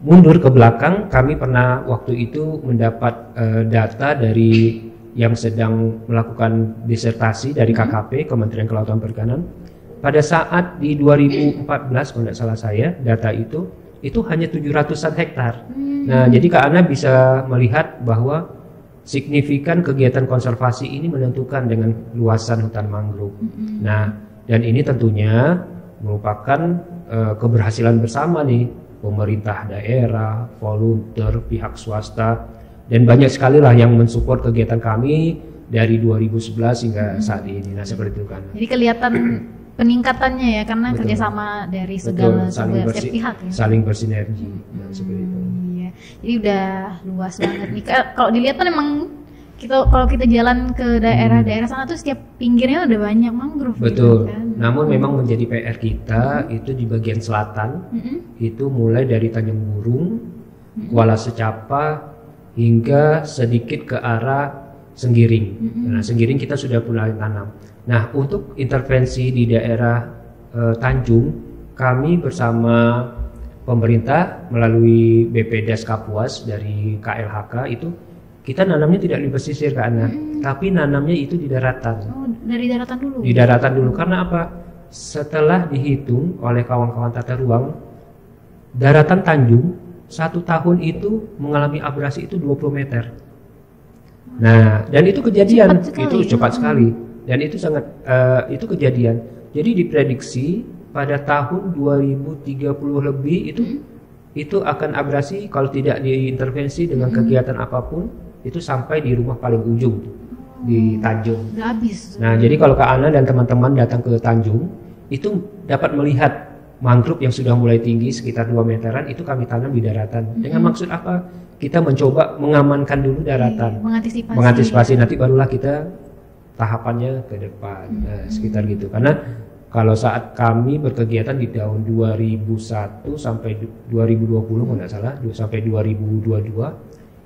mundur ke belakang, kami pernah waktu itu mendapat data dari yang sedang melakukan disertasi dari KKP, Kementerian Kelautan Perikanan. Pada saat di 2014 kalau tidak salah saya, data itu hanya 700-an hektar. Nah, jadi Kak Ana bisa melihat bahwa signifikan kegiatan konservasi ini menentukan dengan luasan hutan mangrove. Nah, dan ini tentunya merupakan keberhasilan bersama nih, pemerintah daerah, volunteer, pihak swasta, dan banyak sekali lah yang mensupport kegiatan kami dari 2011 hingga saat ini. Nah, seperti itu kan. Jadi kelihatan peningkatannya ya, karena kerjasama dari segala setiap pihak ya. Saling bersinergi. Nah, seperti itu. Iya. Jadi udah luas banget nih. Kalau dilihat kan emang kalau kita jalan ke daerah-daerah sana tuh setiap pinggirnya udah banyak mangrove. Betul. Gitu kan. Namun memang menjadi PR kita itu di bagian selatan, itu mulai dari Tanjung Burung, Kuala Secapa hingga sedikit ke arah Senggiring. Nah, Senggiring kita sudah mulai tanam. Nah, untuk intervensi di daerah Tanjung, kami bersama pemerintah melalui BPDAS Kapuas dari KLHK itu kita nanamnya tidak di pesisir Kak Ana, tapi nanamnya itu di daratan. Oh, dari daratan dulu? Di daratan dulu, karena apa? Setelah dihitung oleh kawan-kawan tata ruang, daratan Tanjung 1 tahun itu mengalami abrasi itu 20 meter. Nah, dan itu kejadian, cepat sekali. Dan itu sangat, itu kejadian. Jadi diprediksi pada tahun 2030 lebih itu akan abrasi kalau tidak diintervensi dengan kegiatan apapun, itu sampai di rumah paling ujung di Tanjung. Udah habis. Nah, jadi kalau Kak Ana dan teman-teman datang ke Tanjung, itu dapat melihat mangrove yang sudah mulai tinggi sekitar 2 meteran itu kami tanam di daratan. Dengan maksud apa? Kita mencoba mengamankan dulu daratan, mengantisipasi nanti barulah kita tahapannya ke depan. Nah, sekitar gitu. Karena kalau saat kami berkegiatan di tahun 2001 sampai 2020 kalau nggak salah, sampai 2022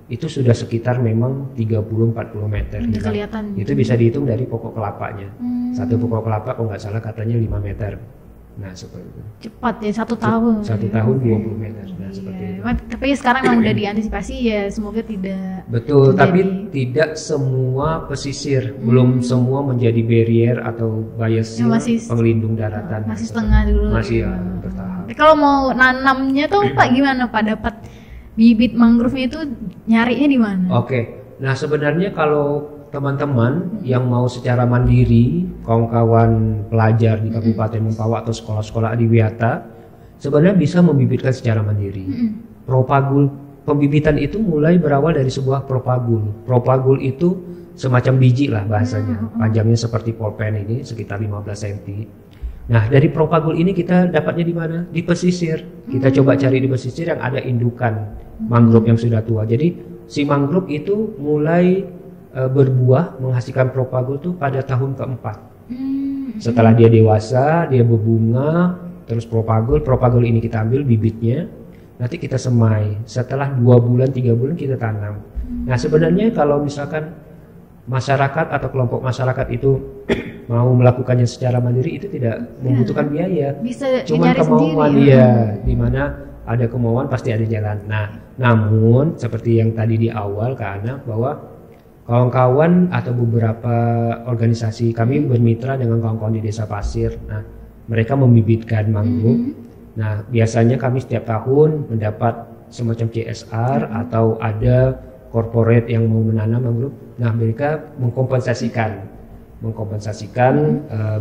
itu sudah sekitar memang 30-40 meter. Kelihatan. Itu bisa dihitung dari pokok kelapanya. Satu pokok kelapa kalau nggak salah katanya 5 meter. Nah seperti itu. Cepat ya, 1 tahun. 1 tahun 20 meter. Nah seperti itu. Tapi sekarang memang udah diantisipasi ya, semoga tidak. Betul, tapi tidak semua pesisir, belum semua menjadi barrier atau biasnya pengelindung daratan. Masih setengah dulu. Masih ya, bertahap. Kalau mau nanamnya tuh Pak gimana Pak, dapat bibit mangrove-nya itu nyarinya di mana? Oke, nah sebenarnya kalau teman-teman yang mau secara mandiri, kawan-kawan pelajar di Kabupaten Mempawah atau sekolah-sekolah adiwiyata, sebenarnya bisa membibitkan secara mandiri. Propagul, pembibitan itu mulai berawal dari sebuah propagul. Propagul itu semacam biji lah bahasanya, panjangnya seperti pulpen ini sekitar 15 cm. Nah dari propagul ini kita dapatnya di mana? Di pesisir. Kita coba cari di pesisir yang ada indukan mangrove yang sudah tua. Jadi si mangrove itu mulai berbuah menghasilkan propagul tuh pada tahun keempat. Setelah dia dewasa, dia berbunga, terus propagul ini kita ambil bibitnya, nanti kita semai. Setelah 2 bulan 3 bulan kita tanam. Nah sebenarnya kalau misalkan masyarakat atau kelompok masyarakat itu mau melakukannya secara mandiri itu tidak membutuhkan biaya. Bisa cuma kemauan sendiri, ya. Di mana ada kemauan pasti ada jalan. Nah, namun seperti yang tadi di awal karena bahwa kawan-kawan atau beberapa organisasi kami bermitra dengan kawan-kawan di Desa Pasir. Nah, mereka membibitkan mangrove. Nah, biasanya kami setiap tahun mendapat semacam CSR atau ada corporate yang mau menanam mangrove. Nah, mereka mengkompensasikan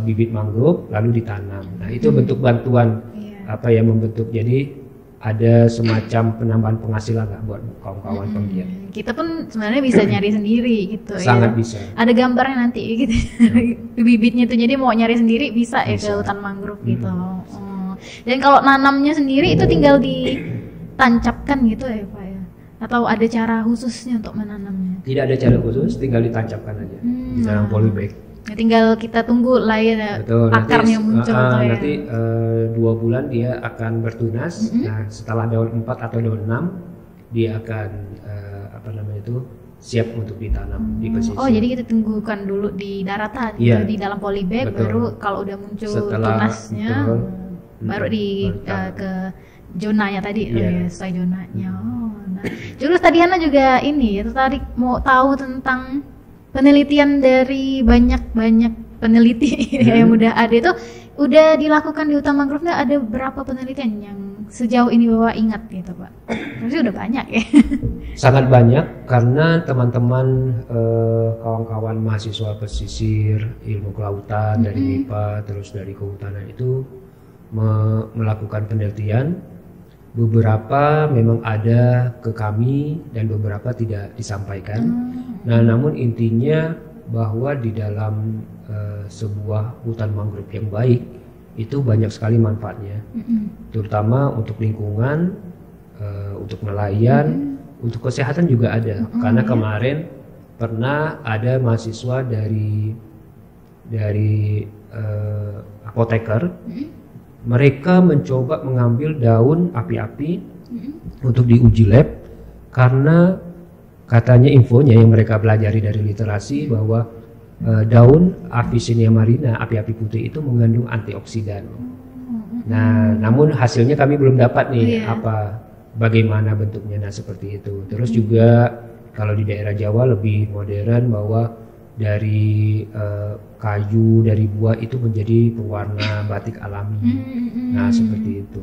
bibit mangrove lalu ditanam. Nah, itu bentuk bantuan apa ya, membentuk jadi ada semacam penambahan penghasilan lah buat kawan-kawan penggiat. Kita pun sebenarnya bisa nyari sendiri gitu. Sangat bisa. Ada gambarnya nanti gitu. Bibitnya tuh, jadi mau nyari sendiri bisa ya ke hutan mangrove gitu. Dan kalau nanamnya sendiri itu tinggal ditancapkan gitu ya Pak ya? Atau ada cara khususnya untuk menanamnya? Tidak ada cara khusus, tinggal ditancapkan aja di dalam polybag. Ya, tinggal kita tunggu lah ya. Betul, akarnya muncul. Nanti 2 bulan dia akan bertunas. Nah setelah daun 4 atau daun 6 dia akan siap untuk ditanam di pesisir. Oh jadi kita tunggukan dulu di daratan gitu, di dalam polybag. Baru kalau udah muncul tunasnya baru ke zonanya tadi sesuai zonanya. Nah terus tadi Hana juga ini tertarik mau tahu tentang penelitian dari banyak peneliti yang udah ada. Itu udah dilakukan di hutan mangrove nggak? Ada berapa penelitian yang sejauh ini Bapak ingat gitu Pak? Pasti udah banyak ya. Sangat banyak karena teman-teman kawan-kawan mahasiswa pesisir, ilmu kelautan dari MIPA terus dari kehutanan itu melakukan penelitian. Beberapa memang ada ke kami dan beberapa tidak disampaikan. Nah, namun intinya bahwa di dalam sebuah hutan mangrove yang baik itu banyak sekali manfaatnya, terutama untuk lingkungan, untuk nelayan, untuk kesehatan juga ada. Karena kemarin pernah ada mahasiswa dari apoteker. Mereka mencoba mengambil daun api-api untuk diuji lab karena katanya infonya yang mereka pelajari dari literasi bahwa daun Avicennia marina, api-api putih itu mengandung antioksidan. Nah, namun hasilnya kami belum dapat nih bagaimana bentuknya. Nah, seperti itu. Terus juga kalau di daerah Jawa lebih modern bahwa dari kayu, dari buah itu menjadi pewarna batik alami. Nah seperti itu.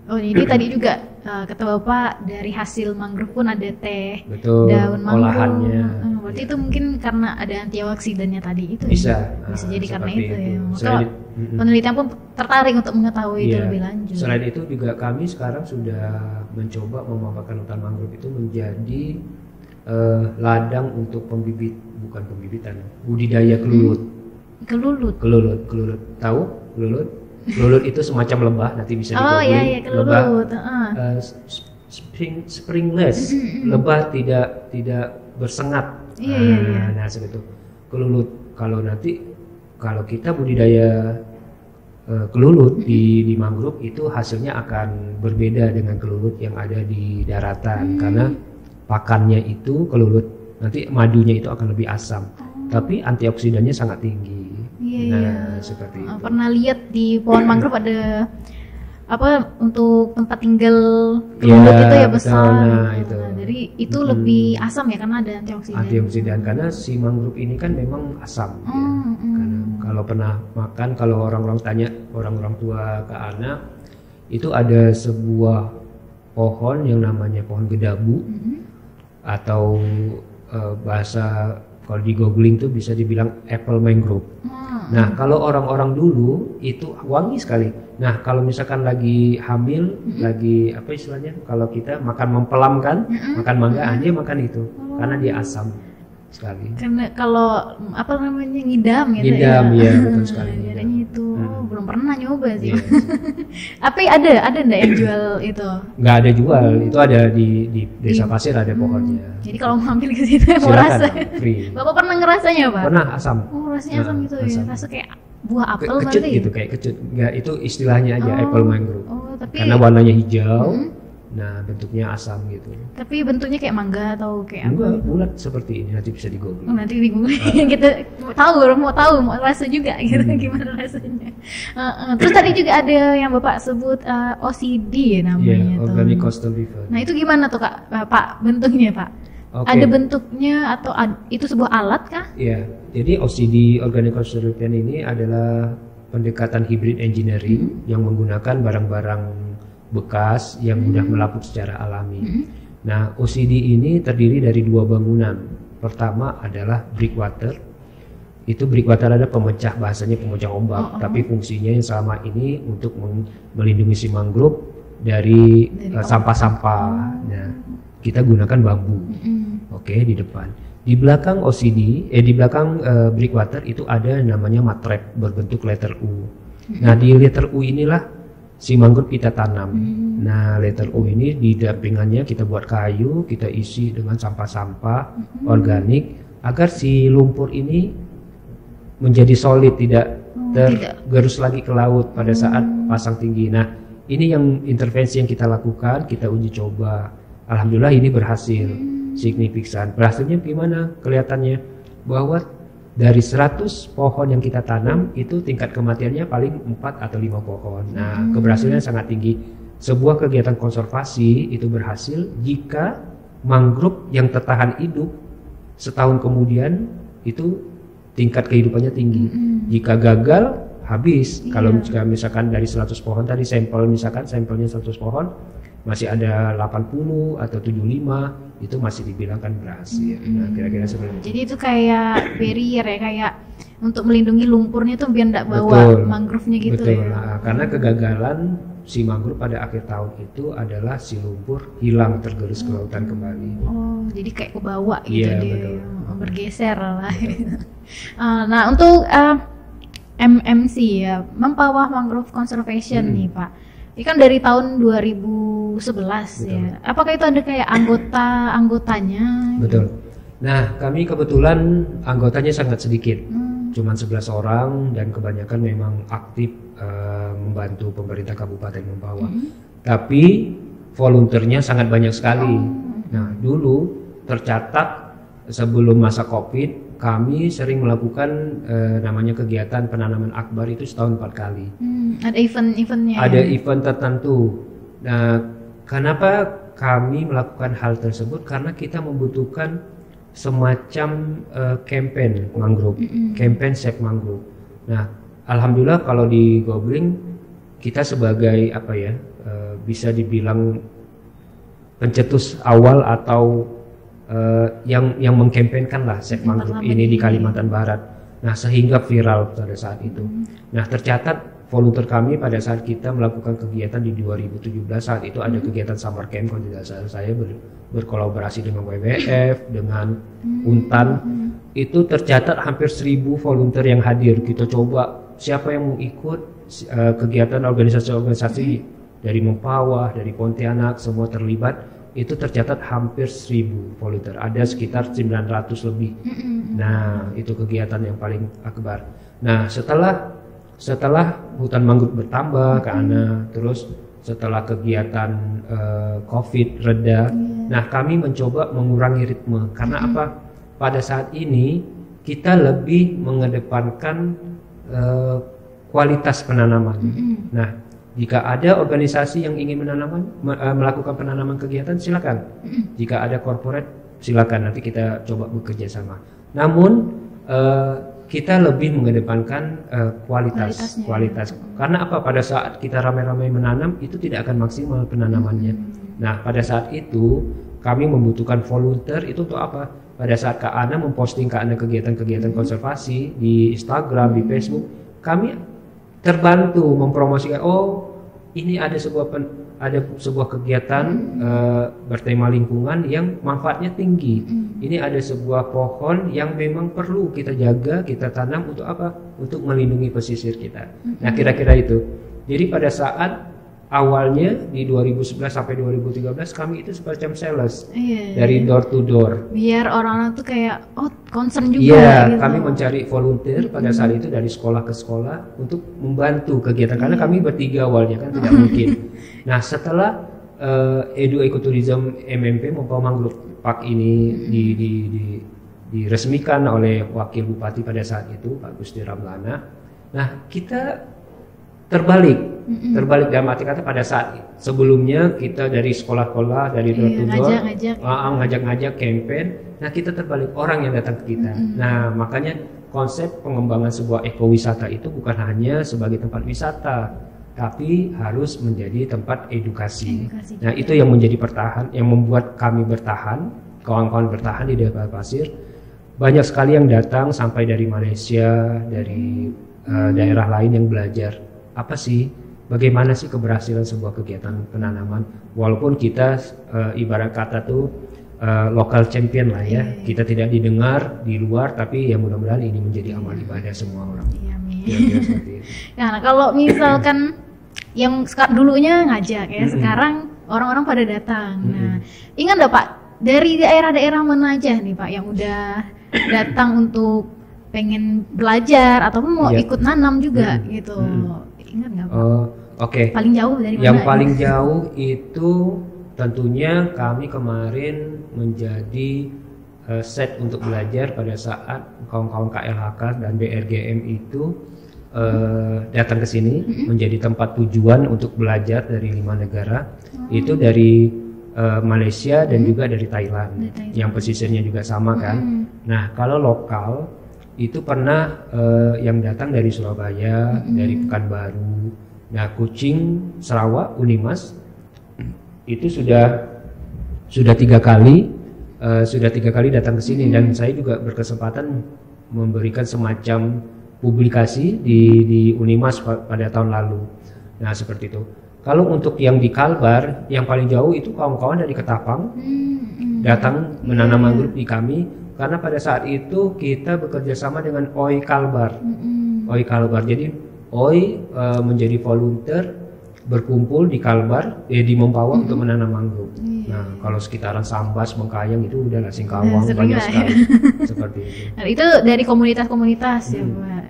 Oh jadi tadi juga kata Bapak dari hasil mangrove pun ada teh, daun mangrove. Olahannya. Berarti itu mungkin karena ada antioksidannya tadi itu. Bisa jadi karena itu ya. Maka penelitian pun tertarik untuk mengetahui itu lebih lanjut. Selain itu juga kami sekarang sudah mencoba memanfaatkan hutan mangrove itu menjadi ladang untuk budidaya kelulut. Kelulut. Tahu kelulut? Kelulut itu semacam lebah, nanti bisa Oh di-googling. iya Lebah kelulut. springless, lebah tidak bersengat. Iya. Nah seperti itu. Kelulut kalau kita budidaya kelulut di mangrove itu hasilnya akan berbeda dengan kelulut yang ada di daratan karena pakannya itu kelulut nanti madunya itu akan lebih asam, tapi antioksidannya sangat tinggi. Seperti itu. Pernah lihat di pohon mangrove ada apa untuk tempat tinggal kelulut itu ya besar. Jadi itu lebih asam ya karena ada antioksidan. Karena si mangrove ini kan memang asam. Karena kalau pernah makan, kalau orang-orang tanya orang-orang tua ke Ana, itu ada sebuah pohon yang namanya pohon gedabu atau bahasa kalau di googling tuh bisa dibilang apple mangrove. Nah kalau orang-orang dulu itu wangi sekali. Nah kalau misalkan lagi hamil, lagi apa istilahnya? Kalau kita makan mempelam kan, makan mangga, dia makan itu karena dia asam sekali. Karena kalau apa namanya ngidam gitu ya. Betul sekali. Jadinya itu belum pernah nyoba sih. Tapi ada enggak yang jual itu? Nggak ada jual, itu ada di Desa Pasir ada pohonnya. Jadi kalau mau ambil ke situ mau rasa. Free. Bapak pernah ngerasanya, Pak? Pernah asam. Oh, rasanya asam gitu ya. Rasa kayak buah apel kecut berarti. Gitu, kayak kecut. Nggak, itu istilahnya aja apple mangrove. Tapi karena warnanya hijau. Nah, bentuknya asam gitu. Tapi bentuknya kayak mangga atau kayak apa? Bulat seperti ini, nanti bisa di-googling. Nanti di-googling. Kita mau tahu rasa juga gitu gimana rasanya. Terus tadi juga ada yang Bapak sebut OCD namanya tuh. Organic Coastal Reef. Nah, itu gimana tuh Kak? Pak, bentuknya, Pak? Okay. Ada bentuknya atau itu sebuah alat kah? Iya. Jadi OCD Organic Coastal Reef ini adalah pendekatan hybrid engineering yang menggunakan barang-barang bekas yang mudah melapuk secara alami. Nah, OCD ini terdiri dari dua bangunan. Pertama adalah breakwater. Itu breakwater ada pemecah, bahasanya pemecah ombak, tapi fungsinya yang selama ini untuk melindungi si mangrove dari sampah-sampah. Nah, kita gunakan bambu. Oke, di depan. Di belakang OCD, di belakang breakwater itu ada namanya matrep berbentuk letter U. Nah, di letter U inilah si mangrove kita tanam. Nah, letter U ini di dampingannya kita buat kayu, kita isi dengan sampah-sampah organik agar si lumpur ini menjadi solid, tidak tergerus lagi ke laut pada saat pasang tinggi. Nah, ini yang intervensi yang kita lakukan, kita uji coba. Alhamdulillah ini berhasil signifikan. Berhasilnya gimana? Kelihatannya bahwa dari 100 pohon yang kita tanam itu tingkat kematiannya paling 4 atau 5 pohon. Nah, keberhasilannya sangat tinggi. Sebuah kegiatan konservasi itu berhasil jika mangrove yang tertahan hidup setahun kemudian itu tingkat kehidupannya tinggi. Jika gagal habis. Kalau misalkan dari 100 pohon tadi sampelnya 100 pohon masih ada 80 atau 75 itu masih dibilangkan berhasil. Nah, kira-kira seperti itu. Jadi itu kayak barrier ya, kayak untuk melindungi lumpurnya itu biar tidak bawa mangrove-nya gitu. Betul. Ya. Nah, karena kegagalan si mangrove pada akhir tahun itu adalah si lumpur hilang tergerus ke lautan kembali. Oh, jadi kayak kebawa gitu betul. Bergeser lah. Nah, untuk MMC ya, Mempawah Mangrove Conservation nih Pak. Ini kan dari tahun 2011 ya. Apakah itu ada kayak anggotanya? Betul. Nah, kami kebetulan anggotanya sangat sedikit. Cuman 11 orang dan kebanyakan memang aktif membantu pemerintah Kabupaten Mempawah. Tapi volunteernya sangat banyak sekali. Nah, dulu tercatat sebelum masa Covid kami sering melakukan namanya kegiatan penanaman akbar itu setahun 4 kali. Ada event-eventnya. Ada event tertentu. Nah, kenapa kami melakukan hal tersebut? Karena kita membutuhkan semacam campaign mangrove, campaign save mangrove. Nah, alhamdulillah kalau di Gobling kita sebagai bisa dibilang pencetus awal atau yang mengkampanyekan lah save mangrove ini di Kalimantan Barat. Nah, sehingga viral pada saat itu. Nah, tercatat volunteer kami pada saat kita melakukan kegiatan di 2017 saat itu ada kegiatan summer camp, kalau tidak salah saya berkolaborasi dengan WWF, dengan Untan. Itu tercatat hampir 1000 volunteer yang hadir. Kita coba siapa yang mau ikut, kegiatan organisasi-organisasi dari Mempawah, dari Pontianak semua terlibat, itu tercatat hampir 1000 volunteer, ada sekitar 900 lebih. Nah, itu kegiatan yang paling akbar. Nah, setelah hutan mangrove bertambah karena terus setelah kegiatan COVID reda, nah kami mencoba mengurangi ritme karena apa? Pada saat ini kita lebih mengedepankan kualitas penanaman. Nah, jika ada organisasi yang ingin melakukan penanaman kegiatan, silakan. Jika ada corporate, silakan. Nanti kita coba bekerja sama. Namun kita lebih mengedepankan kualitas. Karena apa? Pada saat kita ramai-ramai menanam, itu tidak akan maksimal penanamannya. Nah, pada saat itu kami membutuhkan volunteer itu untuk apa? Pada saat Kak Ana memposting Kak Ana kegiatan-kegiatan konservasi di Instagram, di Facebook, kami terbantu mempromosikan. Oh, ini ada sebuah kegiatan bertema lingkungan yang manfaatnya tinggi. Ini ada sebuah pohon yang memang perlu kita jaga, kita tanam untuk apa? Untuk melindungi pesisir kita. Nah, kira-kira itu. Jadi pada saat awalnya di 2011 sampai 2013 kami itu semacam sales dari door to door. Biar orang-orang tuh kayak concern juga. Iya, gitu. kami mencari volunteer pada saat itu dari sekolah ke sekolah untuk membantu kegiatan karena kami bertiga awalnya kan tidak mungkin. Nah, setelah Edu Ekoturism MMP Mempawah Mangrove Park ini diresmikan oleh Wakil Bupati pada saat itu Pak Gusti Ramlana. Nah, kita terbalik dalam arti kata pada saat sebelumnya kita dari sekolah-sekolah dari door to door ngajak-ngajak campaign. Nah, kita terbalik, orang yang datang ke kita. Nah, makanya konsep pengembangan sebuah ekowisata itu bukan hanya sebagai tempat wisata, tapi harus menjadi tempat edukasi. Nah, itu yang menjadi yang membuat kami bertahan, kawan-kawan bertahan di Desa Pasir. Banyak sekali yang datang sampai dari Malaysia, dari daerah lain yang belajar apa sih, bagaimana sih keberhasilan sebuah kegiatan penanaman, walaupun kita ibarat kata tuh local champion lah ya. Kita tidak didengar di luar, tapi ya mudah-mudahan ini menjadi amal ibadah semua orang. Nah, kalau misalkan yang dulunya ngajak ya, sekarang orang-orang pada datang. Nah, ingat nggak Pak, dari daerah-daerah mana aja nih Pak yang udah datang untuk pengen belajar ataupun mau ikut nanam juga gitu? Ingat nggak Pak? Oke. Paling jauh dari mana? Yang paling jauh itu tentunya kami kemarin menjadi set untuk belajar pada saat kawan-kawan KLHK dan BRGM itu datang ke sini menjadi tempat tujuan untuk belajar dari 5 negara. Itu dari Malaysia dan juga dari Thailand. Yang pesisirnya juga sama kan. Nah, kalau lokal itu pernah yang datang dari Surabaya, dari Pekanbaru, nah Kuching, Sarawak, Unimas itu sudah 3 kali datang ke sini. Dan saya juga berkesempatan memberikan semacam publikasi di Unimas pada tahun lalu. Nah, seperti itu. Kalau untuk yang di Kalbar, yang paling jauh itu kawan-kawan dari Ketapang datang menanam mangrove di kami. Karena pada saat itu kita bekerja sama dengan OI Kalbar. OI Kalbar. Jadi OI menjadi volunteer berkumpul di Kalbar, di Mempawah untuk menanam mangrove. Nah, kalau sekitaran Sambas, Bengkayang itu udah Singkawang banyak sekali. Seperti itu. Nah, itu dari komunitas-komunitas ya Pak.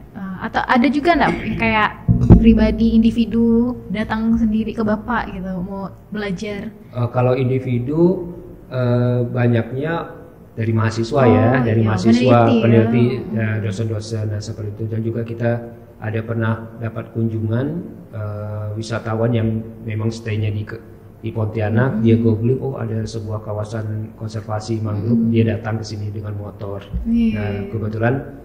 Atau ada juga nggak kayak pribadi individu datang sendiri ke Bapak gitu mau belajar? Kalau individu banyaknya dari mahasiswa dari mahasiswa, peneliti, dosen-dosen, nah seperti itu. Dan juga kita ada pernah dapat kunjungan wisatawan yang memang stay-nya di Pontianak. Dia googling, ada sebuah kawasan konservasi mangrove, dia datang ke sini dengan motor. Nah, kebetulan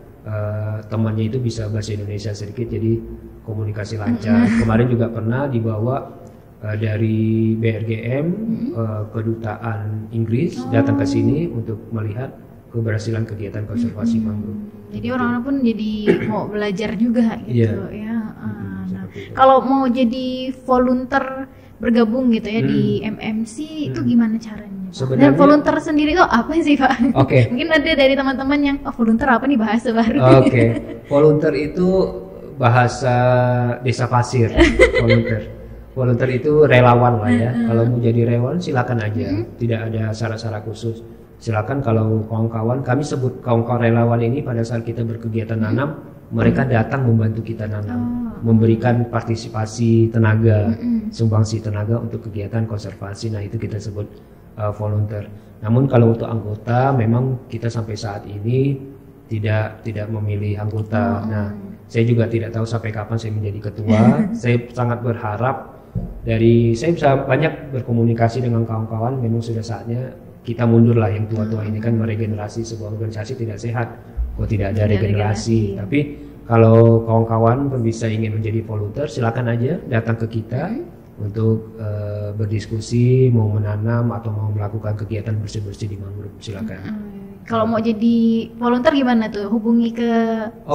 temannya itu bisa bahasa Indonesia sedikit, jadi komunikasi lancar. Kemarin juga pernah dibawa dari BRGM, kedutaan Inggris datang ke sini untuk melihat keberhasilan kegiatan konservasi mangrove. Jadi orang-orang pun jadi mau belajar juga gitu ya. Nah, kalau mau jadi volunteer bergabung gitu ya di MMC itu gimana caranya? Sebenarnya, dan volunteer sendiri itu apa sih Pak? Mungkin ada dari teman-teman yang volunteer apa nih bahasa baru. Volunteer itu bahasa desa pasir, volunteer. Volunteer itu relawan lah ya. Kalau mau jadi relawan silakan aja, tidak ada syarat-syarat khusus. Silakan kalau kawan-kawan, kami sebut kawan-kawan relawan ini pada saat kita berkegiatan nanam, mereka datang membantu kita nanam, memberikan partisipasi tenaga, sumbangsi tenaga untuk kegiatan konservasi. Nah itu kita sebut volunteer. Namun kalau untuk anggota, memang kita sampai saat ini tidak memilih anggota. Nah saya juga tidak tahu sampai kapan saya menjadi ketua. Saya sangat berharap saya bisa banyak berkomunikasi dengan kawan-kawan. Memang sudah saatnya kita mundur lah, yang tua-tua ini kan meregenerasi sebuah organisasi tidak sehat kok tidak ada regenerasi. Tapi kalau kawan-kawan bisa ingin menjadi volunteer, silakan aja datang ke kita untuk berdiskusi, mau menanam atau mau melakukan kegiatan bersih-bersih di mangrove, silakan. Kalau mau jadi volunteer gimana tuh? Hubungi ke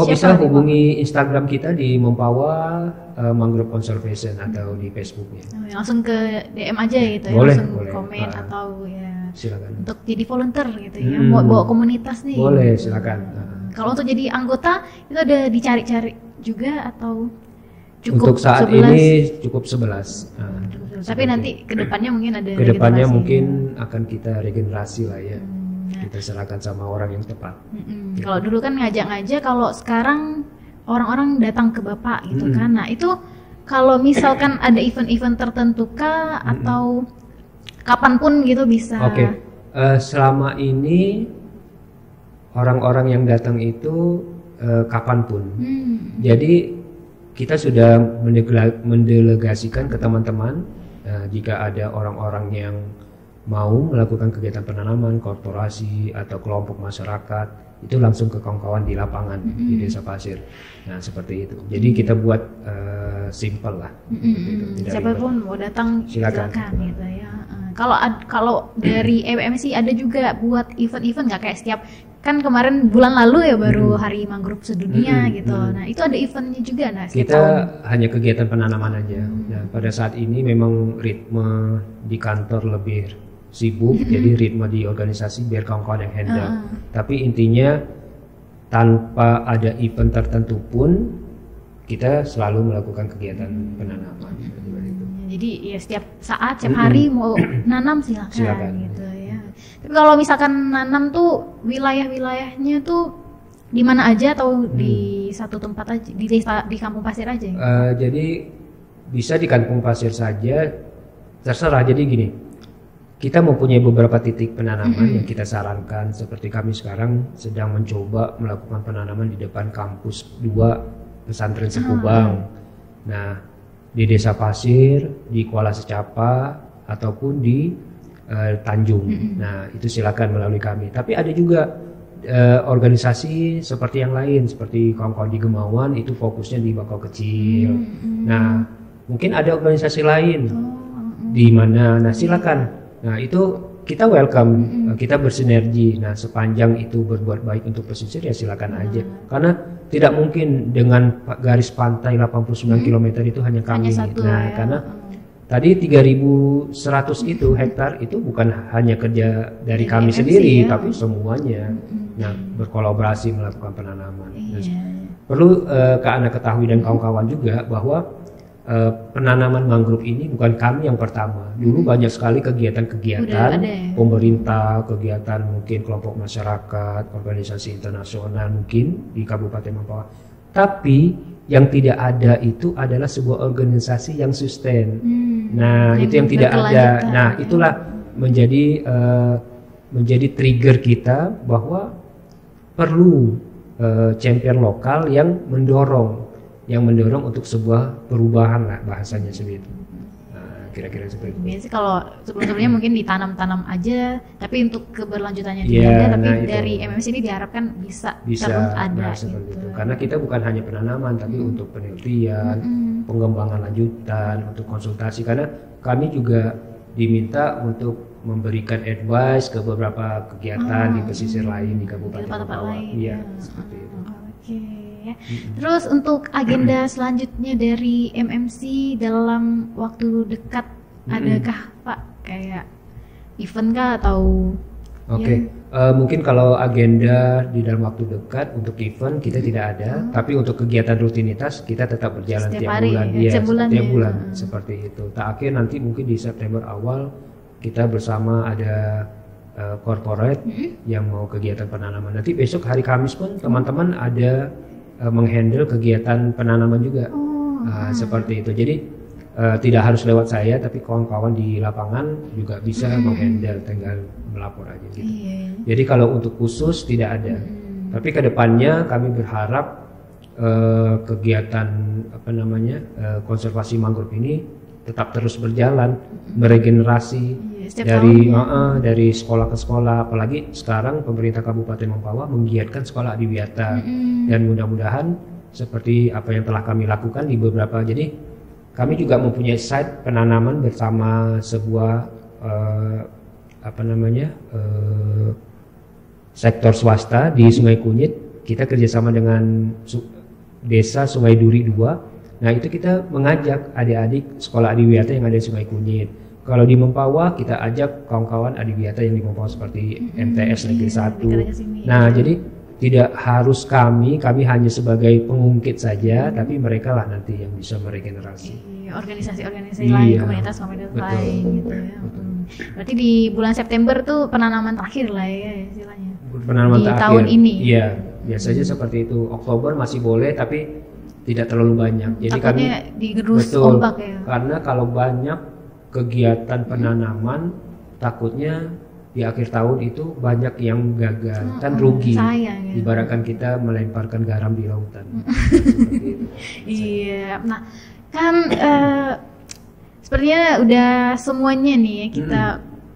bisa hubungi Instagram kita di Mempawa Mangrove Conservation atau di Facebooknya. Langsung ke DM aja gitu ya, boleh, langsung boleh. komen atau ya. Silakan. Untuk jadi volunteer gitu ya, mau bawa komunitas nih. Boleh, silakan. Kalau untuk jadi anggota itu ada dicari-cari juga atau cukup untuk saat 11? Ini cukup 11. Tapi nanti kedepannya mungkin ada. Kedepannya mungkin akan kita regenerasi lah ya. Kita serahkan sama orang yang tepat. Kalau dulu kan ngajak-ngajak, kalau sekarang orang-orang datang ke Bapak gitu kan. Nah itu kalau misalkan ada event-event tertentu kah atau kapanpun gitu bisa? Oke. Selama ini orang-orang yang datang itu kapanpun. Jadi kita sudah mendelegasikan ke teman-teman jika ada orang-orang yang mau melakukan kegiatan penanaman, korporasi atau kelompok masyarakat, itu langsung ke kawan-kawan di lapangan di Desa Pasir. Nah seperti itu. Jadi kita buat simple lah. Siapapun mau datang silakan gitu ya. Kalau dari MMC ada juga buat event-event nggak kayak setiap, kan kemarin bulan lalu ya baru Hari Mangrove Sedunia gitu. Nah itu ada eventnya juga. Nah kita hanya kegiatan penanaman aja. Nah pada saat ini memang ritme di kantor lebih sibuk, jadi ritme di organisasi biar kawan-kawan yang handle. Tapi intinya tanpa ada event tertentu pun kita selalu melakukan kegiatan penanaman. Jadi ya setiap saat, setiap hari mau nanam silakan gitu ya. Tapi kalau misalkan nanam tuh wilayah-wilayahnya tuh di mana aja atau di satu tempat aja, di Kampung Pasir aja? Jadi bisa di Kampung Pasir saja, terserah. Jadi gini, kita mempunyai beberapa titik penanaman yang kita sarankan, seperti kami sekarang sedang mencoba melakukan penanaman di depan kampus 2 pesantren Sekubang. Nah, di Desa Pasir, di Kuala Secapa, ataupun di Tanjung. Nah, itu silakan melalui kami. Tapi ada juga organisasi seperti yang lain, seperti kawan-kawan di Gemawan itu fokusnya di Bakau Kecil. Nah, mungkin ada organisasi lain di mana. Nah, silakan. Nah itu kita welcome, kita bersinergi. Nah sepanjang itu berbuat baik untuk pesisir ya silakan aja. Karena tidak mungkin dengan garis pantai 89 km itu hanya kami. Karena tadi 3.100 itu hektar itu bukan hanya kerja dari kami sendiri, tapi semuanya. Nah berkolaborasi melakukan penanaman. Perlu Kak Ana ketahui dan kawan-kawan juga bahwa penanaman mangrove ini bukan kami yang pertama. Dulu banyak sekali kegiatan-kegiatan pemerintah, kegiatan mungkin kelompok masyarakat, organisasi internasional mungkin di Kabupaten Mempawa. Tapi yang tidak ada itu adalah sebuah organisasi yang sustain. Nah, itu yang tidak ada. Nah, itulah menjadi trigger kita bahwa perlu champion lokal yang mendorong untuk sebuah perubahan lah bahasanya seperti itu. Kira-kira seperti itu. Biasanya kalau sebelum-sebelumnya mungkin ditanam-tanam aja, tapi untuk keberlanjutannya tidak ada. Tapi dari MMC ini diharapkan bisa terus ada. Seperti itu. Karena kita bukan hanya penanaman, tapi untuk penelitian, pengembangan lanjutan, untuk konsultasi. Karena kami juga diminta untuk memberikan advice ke beberapa kegiatan di pesisir lain di Kabupaten Mempawa. Iya, seperti itu. Ya. Terus untuk agenda selanjutnya dari MMC dalam waktu dekat adakah Pak kayak event kah atau Oke. Mungkin kalau agenda di dalam waktu dekat untuk event kita tidak ada, tapi untuk kegiatan rutinitas kita tetap berjalan Setiap tiap hari, bulan. ya, Iya, setiap bulan setiap ya. bulan seperti itu. Tak akhir nanti mungkin di September awal kita bersama ada corporate yang mau kegiatan penanaman. Nanti besok hari Kamis pun teman-teman ada menghandle kegiatan penanaman juga. Seperti itu. Jadi tidak harus lewat saya, tapi kawan-kawan di lapangan juga bisa menghandle, tinggal melapor aja gitu. Jadi kalau untuk khusus tidak ada. Tapi kedepannya kami berharap kegiatan konservasi mangrove ini tetap terus berjalan, meregenerasi dari sekolah ke sekolah. Apalagi sekarang pemerintah Kabupaten Mempawah menggiatkan sekolah adiwiyata, dan mudah-mudahan seperti apa yang telah kami lakukan di beberapa. Jadi kami juga mempunyai site penanaman bersama sebuah sektor swasta di Sungai Kunyit. Kita kerjasama dengan Desa Sungai Duri 2. Nah itu kita mengajak adik-adik sekolah adiwiyata yang ada di Sungai Kunyit. Kalau di Mempawah kita ajak kawan-kawan adiwiyata yang di Mempawah seperti MTS Negeri 1. Nah jadi tidak harus kami hanya sebagai pengungkit saja, tapi mereka lah nanti yang bisa meregenerasi. Organisasi-organisasi lain, komunitas lain gitu ya. Berarti di bulan September tuh penanaman terakhir lah ya istilahnya. Penanaman di terakhir. Tahun ini. Iya, biasanya seperti itu. Oktober masih boleh, tapi tidak terlalu banyak. Jadi takutnya digerus betul, ombak ya. Karena kalau banyak kegiatan penanaman, takutnya di akhir tahun itu banyak yang gagal, kan rugi. Sayang, ya. Ibaratkan kita melemparkan garam di lautan. Iya, nah kan sepertinya udah semuanya nih ya kita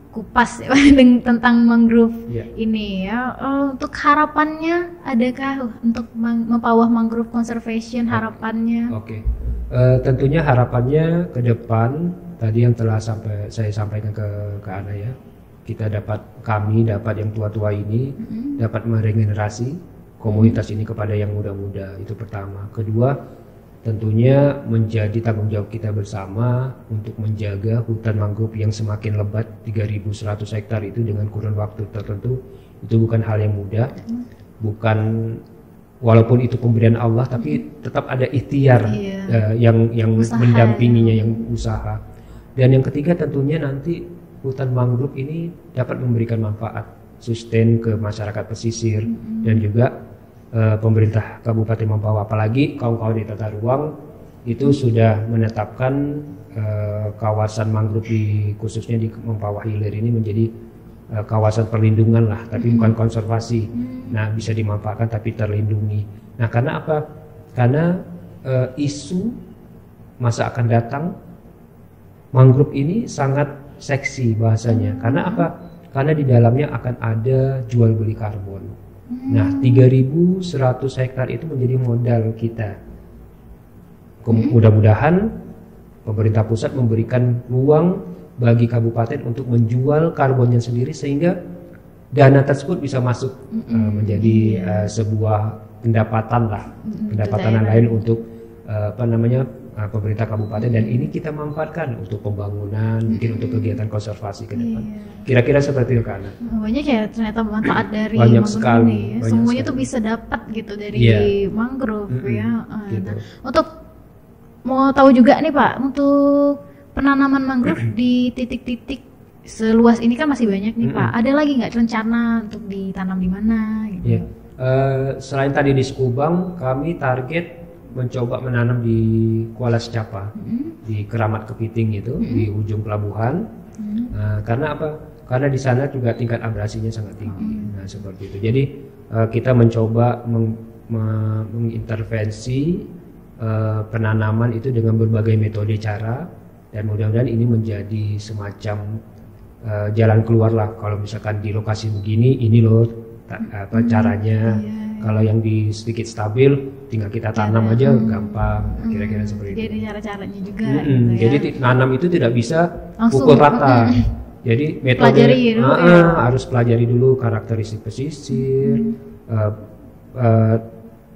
kupas ya, tentang mangrove ini ya. Untuk harapannya, adakah untuk Mempawah Mangrove Conservation harapannya? Oke. Tentunya harapannya ke depan tadi yang telah saya sampaikan ke Ana ya. Kami dapat yang tua-tua ini dapat meregenerasi komunitas ini kepada yang muda-muda, itu pertama. Kedua, tentunya menjadi tanggung jawab kita bersama untuk menjaga hutan mangrove yang semakin lebat 3.100 hektar itu dengan kurun waktu tertentu. Itu bukan hal yang mudah, walaupun itu pemberian Allah, tapi tetap ada ikhtiar yang mendampinginya, yang usaha. Dan yang ketiga tentunya nanti hutan mangrove ini dapat memberikan manfaat sustain ke masyarakat pesisir dan juga pemerintah Kabupaten Mempawah. Apalagi kawan-kawan di tata ruang itu sudah menetapkan kawasan mangrove khususnya di Mempawah Hilir ini menjadi kawasan perlindungan lah, tapi bukan konservasi. Nah, bisa dimanfaatkan tapi terlindungi. Nah, karena apa? Karena isu masa akan datang mangrove ini sangat seksi bahasanya. Karena apa? Karena di dalamnya akan ada jual beli karbon. Nah, 3.100 hektar itu menjadi modal kita. Mudah-mudahan pemerintah pusat memberikan ruang bagi kabupaten untuk menjual karbonnya sendiri, sehingga dana tersebut bisa masuk menjadi sebuah pendapatan lah, pendapatan lain untuk pemerintah kabupaten, dan ini kita manfaatkan untuk pembangunan, mungkin untuk kegiatan konservasi ke depan. Kira-kira seperti itu kan? Banyak ya ternyata manfaat dari banyak mangrove sekali, ini. Semuanya tuh bisa dapat gitu dari mangrove ya. Gitu. Nah, untuk mau tahu juga nih Pak, untuk penanaman mangrove di titik-titik seluas ini kan masih banyak nih Pak. Ada lagi nggak rencana untuk ditanam di mana? Gitu? Selain tadi di Sekubang, kami target mencoba menanam di Kuala Secapa, di Keramat Kepiting itu, di ujung pelabuhan. Karena apa? Karena di sana juga tingkat abrasinya sangat tinggi. Nah, seperti itu. Jadi kita mencoba mengintervensi penanaman itu dengan berbagai metode cara, dan mudah-mudahan ini menjadi semacam jalan keluar lah. Kalau misalkan di lokasi begini, ini loh caranya. Kalau yang sedikit stabil, tinggal kita tanam aja, gampang. Kira-kira seperti itu. Jadi cara-caranya juga. Gitu ya. Jadi nanam itu tidak bisa pukul rata. Jadi metode harus pelajari dulu karakteristik pesisir,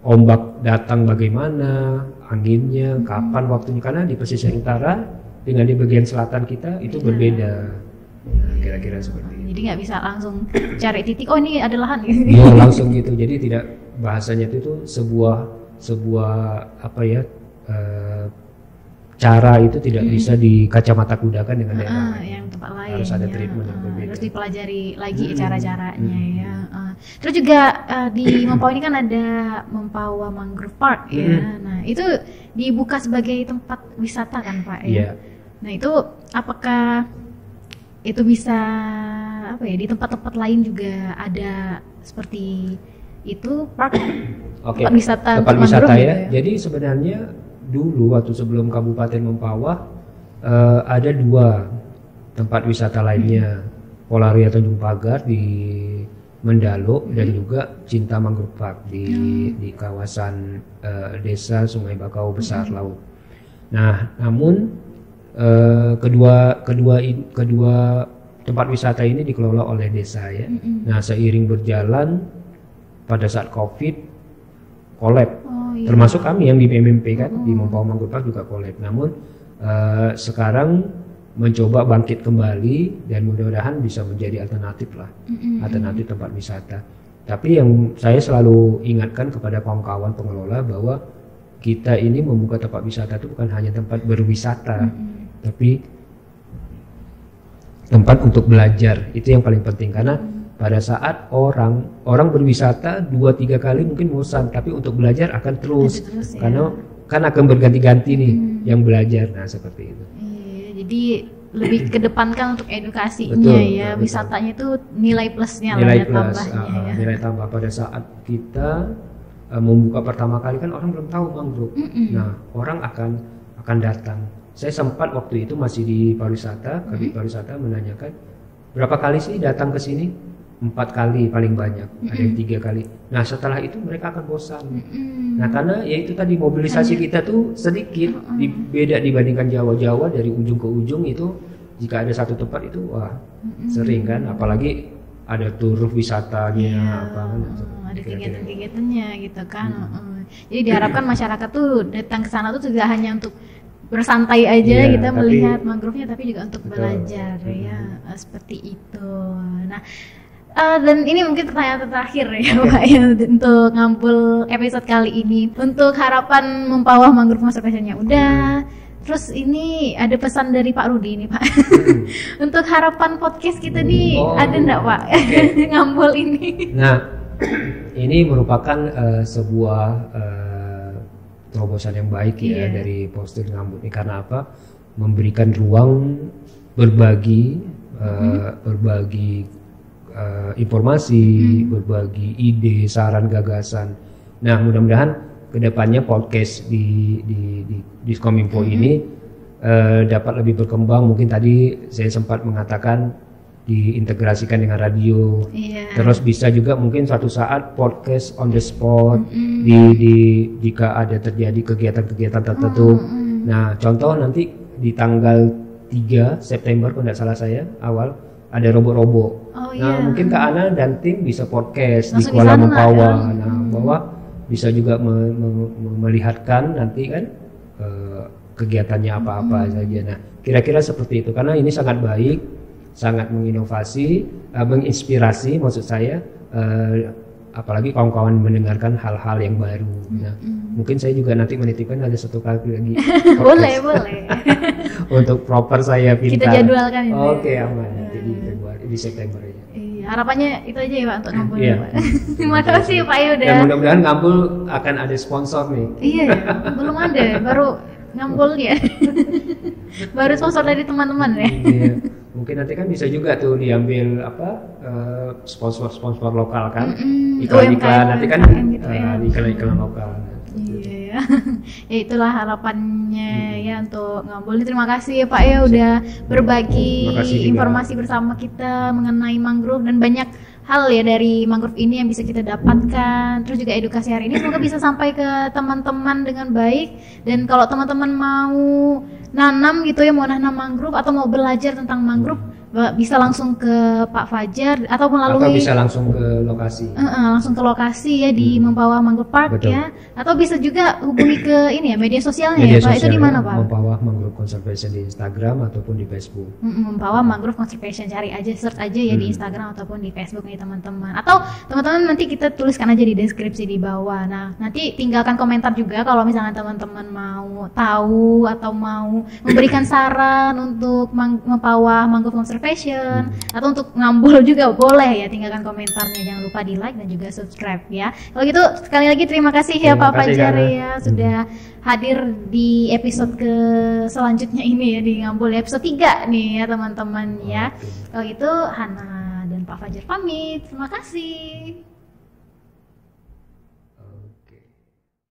ombak datang bagaimana, anginnya, kapan waktunya. Karena di pesisir utara dengan di bagian selatan kita itu berbeda. Kira-kira seperti itu. Jadi nggak bisa langsung cari titik, oh ini ada lahan gitu. Iya langsung gitu. Jadi tidak, bahasanya itu sebuah apa ya, cara itu tidak bisa dikacamata kudakan dengan daerah lain. Yang tempat lain. Harus ada treatment yang berbeda. Harus dipelajari lagi cara-caranya ya. Terus juga di Mempawah ini kan ada Mempawah Mangrove Park ya. Nah itu dibuka sebagai tempat wisata kan Pak ya. Iya. Nah itu apakah itu bisa apa ya, di tempat-tempat lain juga ada seperti itu park? Oke. Tempat wisata ya. gitu ya. Jadi sebenarnya dulu waktu sebelum Kabupaten Mempawah ada 2 tempat wisata lainnya, Polaria Tanjung Pagar di Mendalo dan juga Cinta Mangrove Park di kawasan desa Sungai Bakau Besar Laut. Nah, namun kedua tempat wisata ini dikelola oleh desa ya. Nah, seiring berjalan pada saat Covid kolab. Termasuk kami yang di MMP kan di Mempawah Mangrove Park juga kolab. Namun sekarang mencoba bangkit kembali dan mudah-mudahan bisa menjadi alternatif lah, alternatif tempat wisata. Tapi yang saya selalu ingatkan kepada kawan-kawan pengelola bahwa kita ini membuka tempat wisata itu bukan hanya tempat berwisata, tapi tempat untuk belajar. Itu yang paling penting, karena pada saat orang berwisata 2-3 kali mungkin bosan, tapi untuk belajar akan terus ya. Karena kan akan berganti-ganti nih yang belajar. Nah seperti itu. Jadi lebih kedepankan untuk edukasinya. Betul, ya, betul. Wisatanya itu nilai plusnya, nilai plus, tambahnya ya. Nilai tambah pada saat kita membuka pertama kali kan orang belum tahu mangrove. Nah orang akan datang. Saya sempat waktu itu masih di pariwisata, Kabid Pariwisata menanyakan berapa kali sih datang ke sini? 4 kali paling banyak, ada yang 3 kali. Nah setelah itu mereka akan bosan. Nah karena ya itu tadi mobilisasi kita tuh sedikit, beda dibandingkan Jawa dari ujung ke ujung itu. Jika ada satu tempat itu wah sering kan, apalagi ada tur wisatanya apa kan. Ada kegiatan-kegiatannya gitu kan. Jadi diharapkan masyarakat tuh datang ke sana tuh tidak hanya untuk bersantai aja kita melihat mangrove-nya, tapi juga untuk belajar ya, seperti itu. Nah dan ini mungkin pertanyaan terakhir ya Pak ya, untuk Ngampul episode kali ini. Untuk harapan Mempawah Mangrove Master Passion-nya udah. Terus ini ada pesan dari Pak Rudi nih Pak. Untuk harapan podcast kita nih ada enggak Pak? Ngampul ini. Nah ini merupakan sebuah terobosan yang baik ya dari Postur Ngampul ini. Karena apa? Memberikan ruang berbagi informasi, berbagi ide, saran, gagasan. Nah, mudah-mudahan kedepannya podcast di Kominfo ini dapat lebih berkembang. Mungkin tadi saya sempat mengatakan diintegrasikan dengan radio. Terus bisa juga mungkin suatu saat podcast on the spot jika ada terjadi kegiatan-kegiatan tertentu. Nah, contoh nanti di tanggal 3 September kalau tidak salah saya awal ada robo-robo. Nah mungkin Kak Ana dan tim bisa podcast langsung di Kuala Mempawah. Nah bahwa bisa juga melihatkan nanti kan kegiatannya apa-apa saja. Nah kira-kira seperti itu, karena ini sangat baik, sangat menginovasi, menginspirasi maksud saya, apalagi kawan-kawan mendengarkan hal-hal yang baru. Nah mungkin saya juga nanti menitipkan ada 1 kali lagi boleh untuk proper saya pinta. Kita jadwalkan ini. Oke, aman nanti di September ya. Iya, harapannya itu aja ya Pak untuk Ngampul ya Pak. Terima kasih Pak ya udah. Dan mudah-mudahan Ngampul akan ada sponsor nih. Iya, belum ada, baru Ngampul ya. Baru sponsor dari teman-teman ya. Iya. Mungkin nanti kan bisa juga tuh diambil sponsor lokal kan. Iklan-iklan nanti kan iklan-iklan lokal. Iya, ya itulah harapannya ya untuk Ngampul. Terima kasih ya Pak ya udah berbagi informasi bersama kita mengenai mangrove dan banyak hal ya dari mangrove ini yang bisa kita dapatkan. Terus juga edukasi hari ini semoga bisa sampai ke teman-teman dengan baik. Dan kalau teman-teman mau nanam gitu ya, mau nanam mangrove atau mau belajar tentang mangrove, bisa langsung ke Pak Fajar ataupun atau lalui bisa langsung ke lokasi. langsung ke lokasi ya di Mempawah Mangrove Park. Betul. Ya, atau bisa juga hubungi ke ini ya media sosialnya Media ya Pak. Itu sosial di mana ya, Pak? Mempawah Mangrove Conservation di Instagram ataupun di Facebook. Mempawah Mangrove Conservation, cari aja, search aja ya di Instagram ataupun di Facebook nih teman-teman. Atau teman-teman nanti kita tuliskan aja di deskripsi di bawah. Nah, nanti tinggalkan komentar juga kalau misalnya teman-teman mau tahu atau mau memberikan saran untuk Mempawah Mangrove Conservation atau untuk Ngambul juga boleh ya, tinggalkan komentarnya. Jangan lupa di like dan juga subscribe ya. Kalau gitu sekali lagi terima kasih ya Terima Pak kasih, Fajar Hana. ya sudah hadir di episode ke selanjutnya ini ya di Ngambul episode 3 nih ya teman-teman ya. Oke. Kalau gitu Hana dan Pak Fajar pamit. Terima kasih.